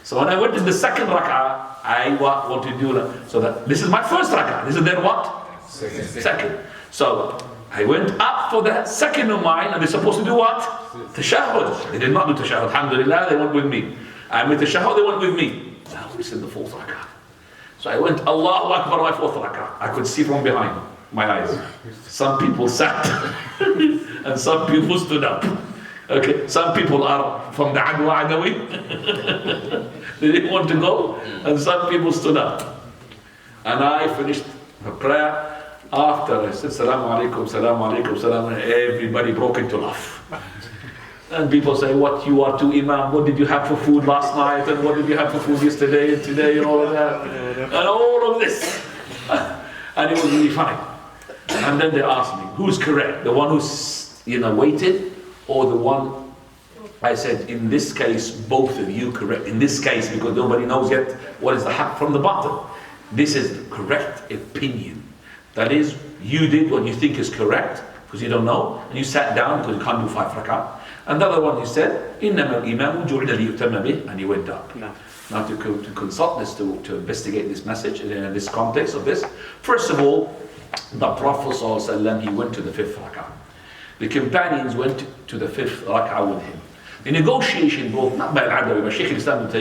So when I went to the second rak'ah, I want to do that. So that this is my first rak'ah. This is their what? Second. So I went up for the second of mine, and they're supposed to do what? Tashahhud. They did not do tashahhud. Alhamdulillah, they went with me. And with tashahhud, they went with me. Now this is the fourth rak'ah. So I went, Allahu Akbar, my fourth rak'ah. I could see from behind my eyes. Some people sat, and some people stood up. Okay, some people are from the Adwa Adawi. They didn't want to go, and some people stood up. And I finished the prayer. After I said Salaam alaikum, Salaam alaikum, Salaam alaikum, everybody broke into laugh. And people say, what you are to Imam, what did you have for food last night, and what did you have for food yesterday and today, and all of that, and all of this. And it was really funny. And then they asked me, who's correct? The one who's waited, or the one? I said, in this case, both of you correct. In this case, because nobody knows yet what is the haq from the bottom. This is the correct opinion. That is, you did what you think is correct, because you don't know, and you sat down because you can't do 5 rak'ah. And the other one, you said, إِنَّمَا الْإِمَامُ جُعِلَ لِيُؤْتَمَّ بِهِ, and you went up.
No.
Now to consult this, to investigate this message, in this context of this, first of all, the Prophet ﷺ, he went to the 5th rak'ah. The companions went to the 5th rak'ah with him. The negotiation, both not by Al-Adawi, but Shaykh Al-Islam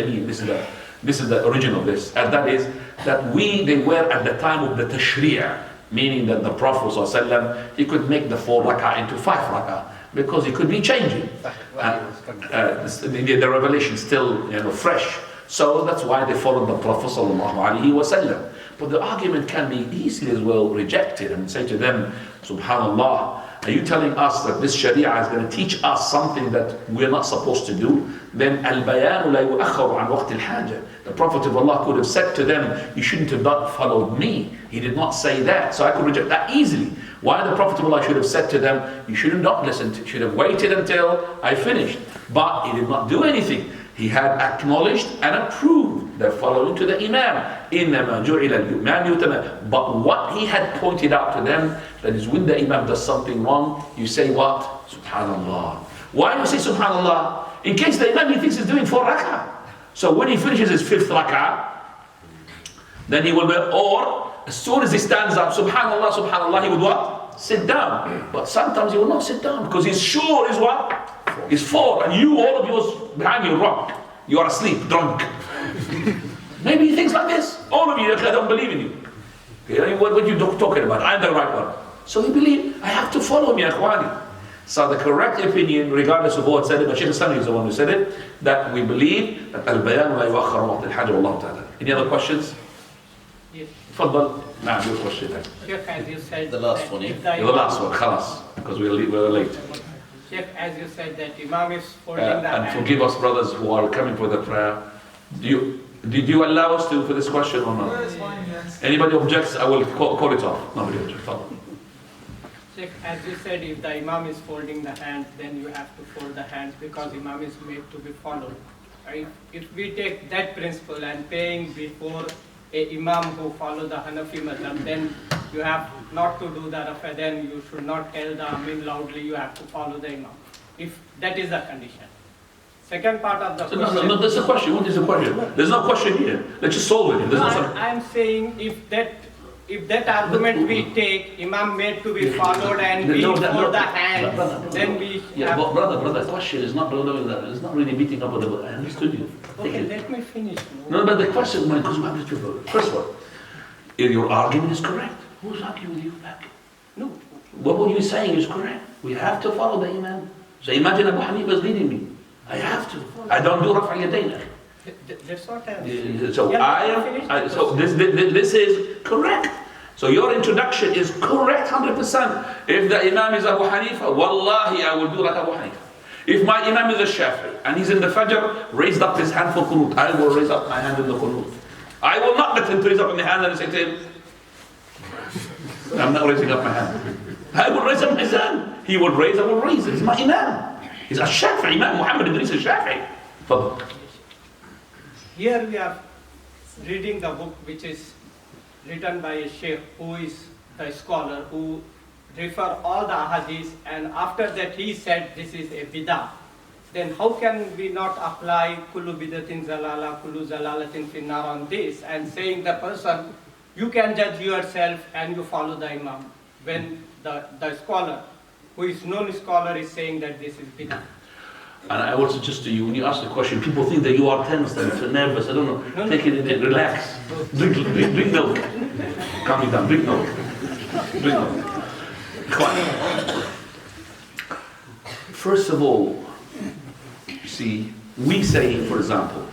this is the origin of this, and that is that they were at the time of the tashri', meaning that the Prophet ﷺ, he could make the 4 rak'ah into 5 rak'ah, because he could be changing. The revelation still fresh. So that's why they followed the Prophet ﷺ. But the argument can be easily as well rejected and say to them, Subhanallah, are you telling us that this Sharia is going to teach us something that we're not supposed to do? Then al-bayanu la yu'akhkharu an waqt al-haja. The Prophet of Allah could have said to them, you shouldn't have not followed me. He did not say that. So I could reject that easily. Why the Prophet of Allah should have said to them, you should have not listened, you should have waited until I finished. But he did not do anything. he had acknowledged and approved the following to the Imam. إِنَّمَا جُعِلَ الْإِمَامُ يُؤْتَمَّ. But what he had pointed out to them, that is when the Imam does something wrong, you say what? Subhanallah. Why do you say Subhanallah? In case the Imam he thinks he's doing 4 rak'ah. So when he finishes his 5th rak'ah, then he will be, or as soon as he stands up, Subhanallah, Subhanallah, he would what? Sit down. But sometimes he will not sit down because he's sure is what? Is 4, and you, all of you behind you, wrong. You are asleep, drunk. Maybe he thinks like this. All of you, I don't believe in you. Okay, what are you talking about? I'm the right one. So he believed, I have to follow him, ya akhwani. So the correct opinion, regardless of what said it, but Shaykh Al-Albaani is the one who said it, that we believe that al-bayan la yuakhkhar waqt al-hajj wallahu ta'ala. Any other questions?
Yes.
Tfaddal. Nah, your question.
Sheikh, as you said,
The last one, yeah?
The last one, khalas, because we're late.
Sheikh, as you said that Imam is folding the
And
hand.
forgive us, brothers who are coming for the prayer. Did you allow us to for this question or not?
That's fine, yes.
Anybody objects, I will call it off. Nobody objects.
Sheikh, as you said, if the Imam is folding the hands, then you have to fold the hands because Imam is made to be followed. Right? If we take that principle and paying before a Imam who follow the Hanafi Madhab, then you have not to do the rafa, then you should not tell the Amin loudly, you have to follow the Imam. If that is the condition. Second part of the question.
No, that's the question. What is the question? There's no question here. Let's just solve it.
I'm saying if that argument we take, Imam made to be followed and we for the hands, then we
Yeah, but brother, the question is not really beating up on the. I understood you.
Okay, let me finish.
No, but the question, because we have to. First of all, your argument is correct. Who's arguing with you back?
No.
What you're saying is correct. We have to follow the Imam. So imagine Abu Hanifa is leading me. I have to. I don't do Raf'a Yadayn.
That's what I'm saying.
So so this is correct. So your introduction is correct 100%. If the Imam is Abu Hanifa, wallahi I will do like Abu Hanifa. If my Imam is a Shafi'i and he's in the Fajr, raised up his hand for Qunut, I will raise up my hand in the Qunut. I will not let him raise up my hand and say to him, I'm not raising up my hand. I will raise up my hand. He will raise, I will raise. He's my Imam. He's a Shafi'i, Imam Muhammad Idris al-Shafi'i.
Here we are reading the book which is written by a Shaykh who is the scholar who refer all the ahadith, and after that he said this is a bid'ah. Then how can we not apply kullu bidatin zalala, kullu zalalatin finnar on this and saying the person, you can judge yourself and you follow the Imam, when the scholar who is known scholar is saying that this is bid'ah.
And I will suggest to you, when you ask the question, people think that you are tense and nervous. I don't know. Take it in, relax. Drink milk. Calm me down. Drink milk. Drink milk. First of all, you see, we say, for example,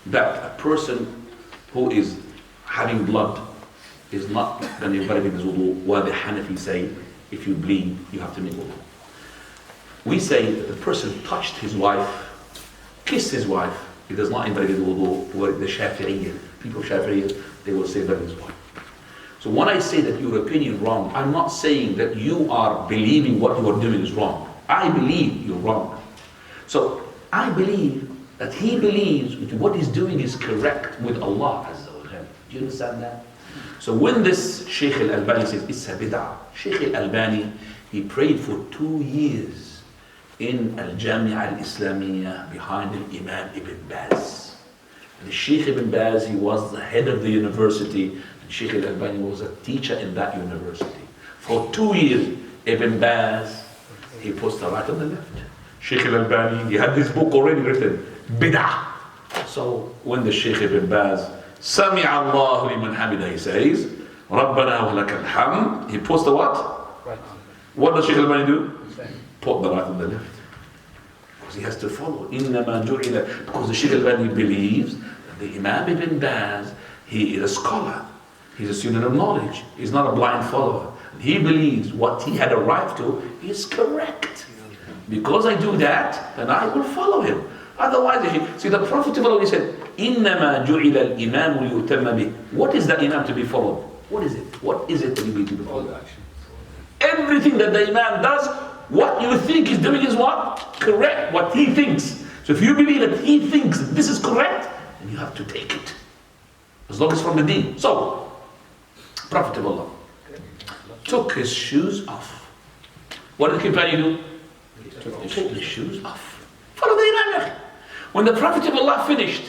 that a person who is having blood is not going to invalidate his wudu, while the Hanafi say, if you bleed, you have to make wudu. We say that the person touched his wife, kissed his wife, he does not invalidate the wudu, where the Shafi'iyya, people of Shafi'iyya, they will say that his wife. So when I say that your opinion is wrong, I'm not saying that you are believing what you are doing is wrong. I believe you're wrong. So I believe that he believes what he's doing is correct with Allah Azza wa Jalla. Do you understand that? So when this Shaykh Al-Albaani says it's a bid'ah, Shaykh Al-Albaani, he prayed for 2 years in Al-Jami'ah Al-Islamiyah behind Imam Ibn Baz. And Shaykh Ibn Baz, he was the head of the university, and Shaykh Al-Albaani was a teacher in that university. For 2 years, Ibn Baz, he puts the right on the left. Shaykh Al-Albaani, he had this book already written, Bid'ah. So when the Shaykh Ibn Baz, Sami Allahu liman hamida, he says, Rabbana wa lakal hamd, he puts the what?
Right.
What does Shaykh Al-Albaani do? Put the right on the left. Because he has to follow. إِنَّمَا جُعِلَ. Because the Shaykh Al-Albaani believes that the Imam Ibn Baz, he is a scholar. He's a student of knowledge. He's not a blind follower. He believes what he had arrived to is correct. Because I do that, then I will follow him. Otherwise, see, the Prophet always said, إِنَّمَا جُعِلَ الْإِمَامُ لِيُؤْتَمَّ بِهِ. What is the Imam to be followed? What is it? What is it that you need to be followed? Everything that the Imam does, what you think he's doing is what? Correct. What he thinks. So if you believe that he thinks that this is correct, then you have to take it. As long as from the deen. So, Prophet of Allah took his shoes off. What did the companion do? He took his shoes off. Follow the Imam. When the Prophet of Allah finished,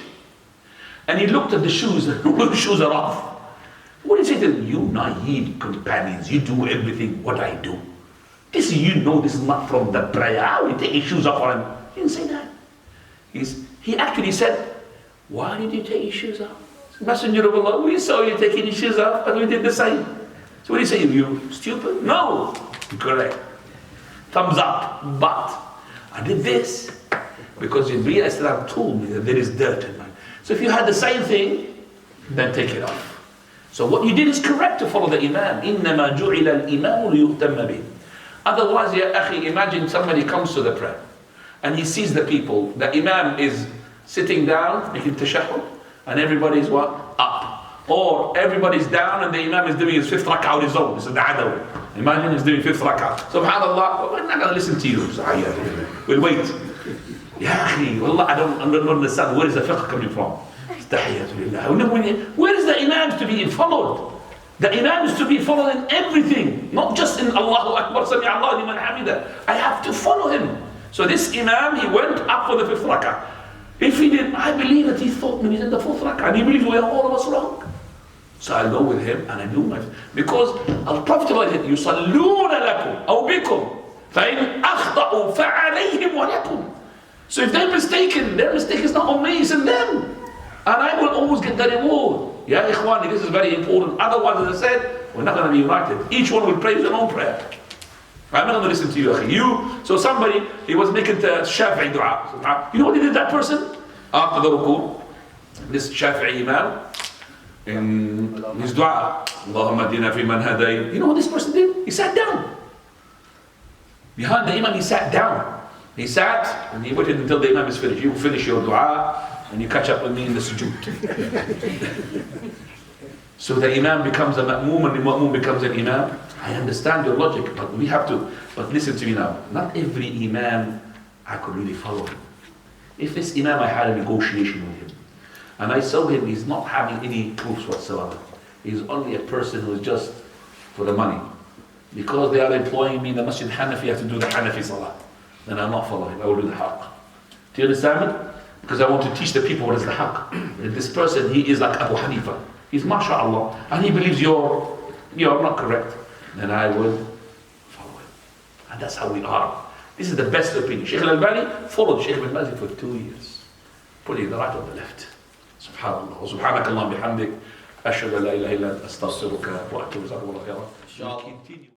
and he looked at the shoes, and all the shoes are off. What did he say to them? You naive companions, you do everything what I do. This, you know, this is not from the prayer. How will you take his shoes off on him? He didn't say that. He actually said, why did you take your shoes off? Messenger of Allah, we saw you taking your shoes off and we did the same. So what do you say? You stupid? No. Correct. Thumbs up. But I did this because Jibreel Islam told me that there is dirt in mine. So if you had the same thing, then take it off. So what you did is correct to follow the Imam. إِنَّمَا جُعِلَ الْإِمَامُ لِيُهْتَمَّ بِهِ. Otherwise, ya akhi, imagine somebody comes to the prayer and he sees the people. The Imam is sitting down, making tashahhud, and everybody's what? Up. Or everybody's down and the Imam is doing his fifth rak'ah on his own. This is the adaw. Imagine he's doing fifth rak'ah. SubhanAllah, we're not going to listen to you. We'll wait. Ya akhi, wallah, I don't understand. Where is the fiqh coming from? Where is the Imam to be followed? The Imam is to be followed in everything, not just in Allahu Akbar, Sami Allah liman hamida. I have to follow him. So this Imam, he went up for the fifth rak'ah. If he did, I believe that he thought when he's in the fourth rak'ah, and he believes we are all of us wrong. So I'll go with him and I do my, because Al-Prophet said, يُصَلُّونَ لَكُمْ أَوْ بِكُمْ فَإِنْ أَخْطَأُوا فَعَلَيْهِمْ وَلَكُمْ. So if they're mistaken, their mistake is not on me, it's in them. And I will always get the reward. Ya Ikhwani, this is very important. Otherwise, as I said, we're not going to be united. Each one will pray his own prayer. I'm not going to listen to you, akhi. So somebody, he was making the Shafi'i dua. You know what he did, that person? After the ruku, this Shafi'i Imam, in his dua, Allahumma dina fi man hadayt. You know what this person did? He sat down. Behind the Imam, he sat down. He sat, and he waited until the Imam is finished. You finish your dua, and you catch up with me in the sujood. So the Imam becomes a ma'moom and the ma'moom becomes an Imam. I understand your logic, but we have to, but listen to me now. Not every Imam I could really follow him. If this Imam, I had a negotiation with him, and I saw him, he's not having any proofs whatsoever. He's only a person who's just for the money. Because they are employing me in the Masjid Hanafi, I have to do the Hanafi Salah. Then I'll not follow him, I will do the Haqq. Do you understand me? Because I want to teach the people what is the haqq. This person, he is like Abu Hanifa. He's mashallah, and he believes you're not correct. Then I will follow him. And that's how we are. This is the best opinion. Shaykh Al-Albaani followed Shaykh Ibn Baz for 2 years. Putting the right on the left. Subhanallah. Subhanakallah bihamdik. Ashhadu an la ilaha illa anta astaghfiruka wa atubu ilayk.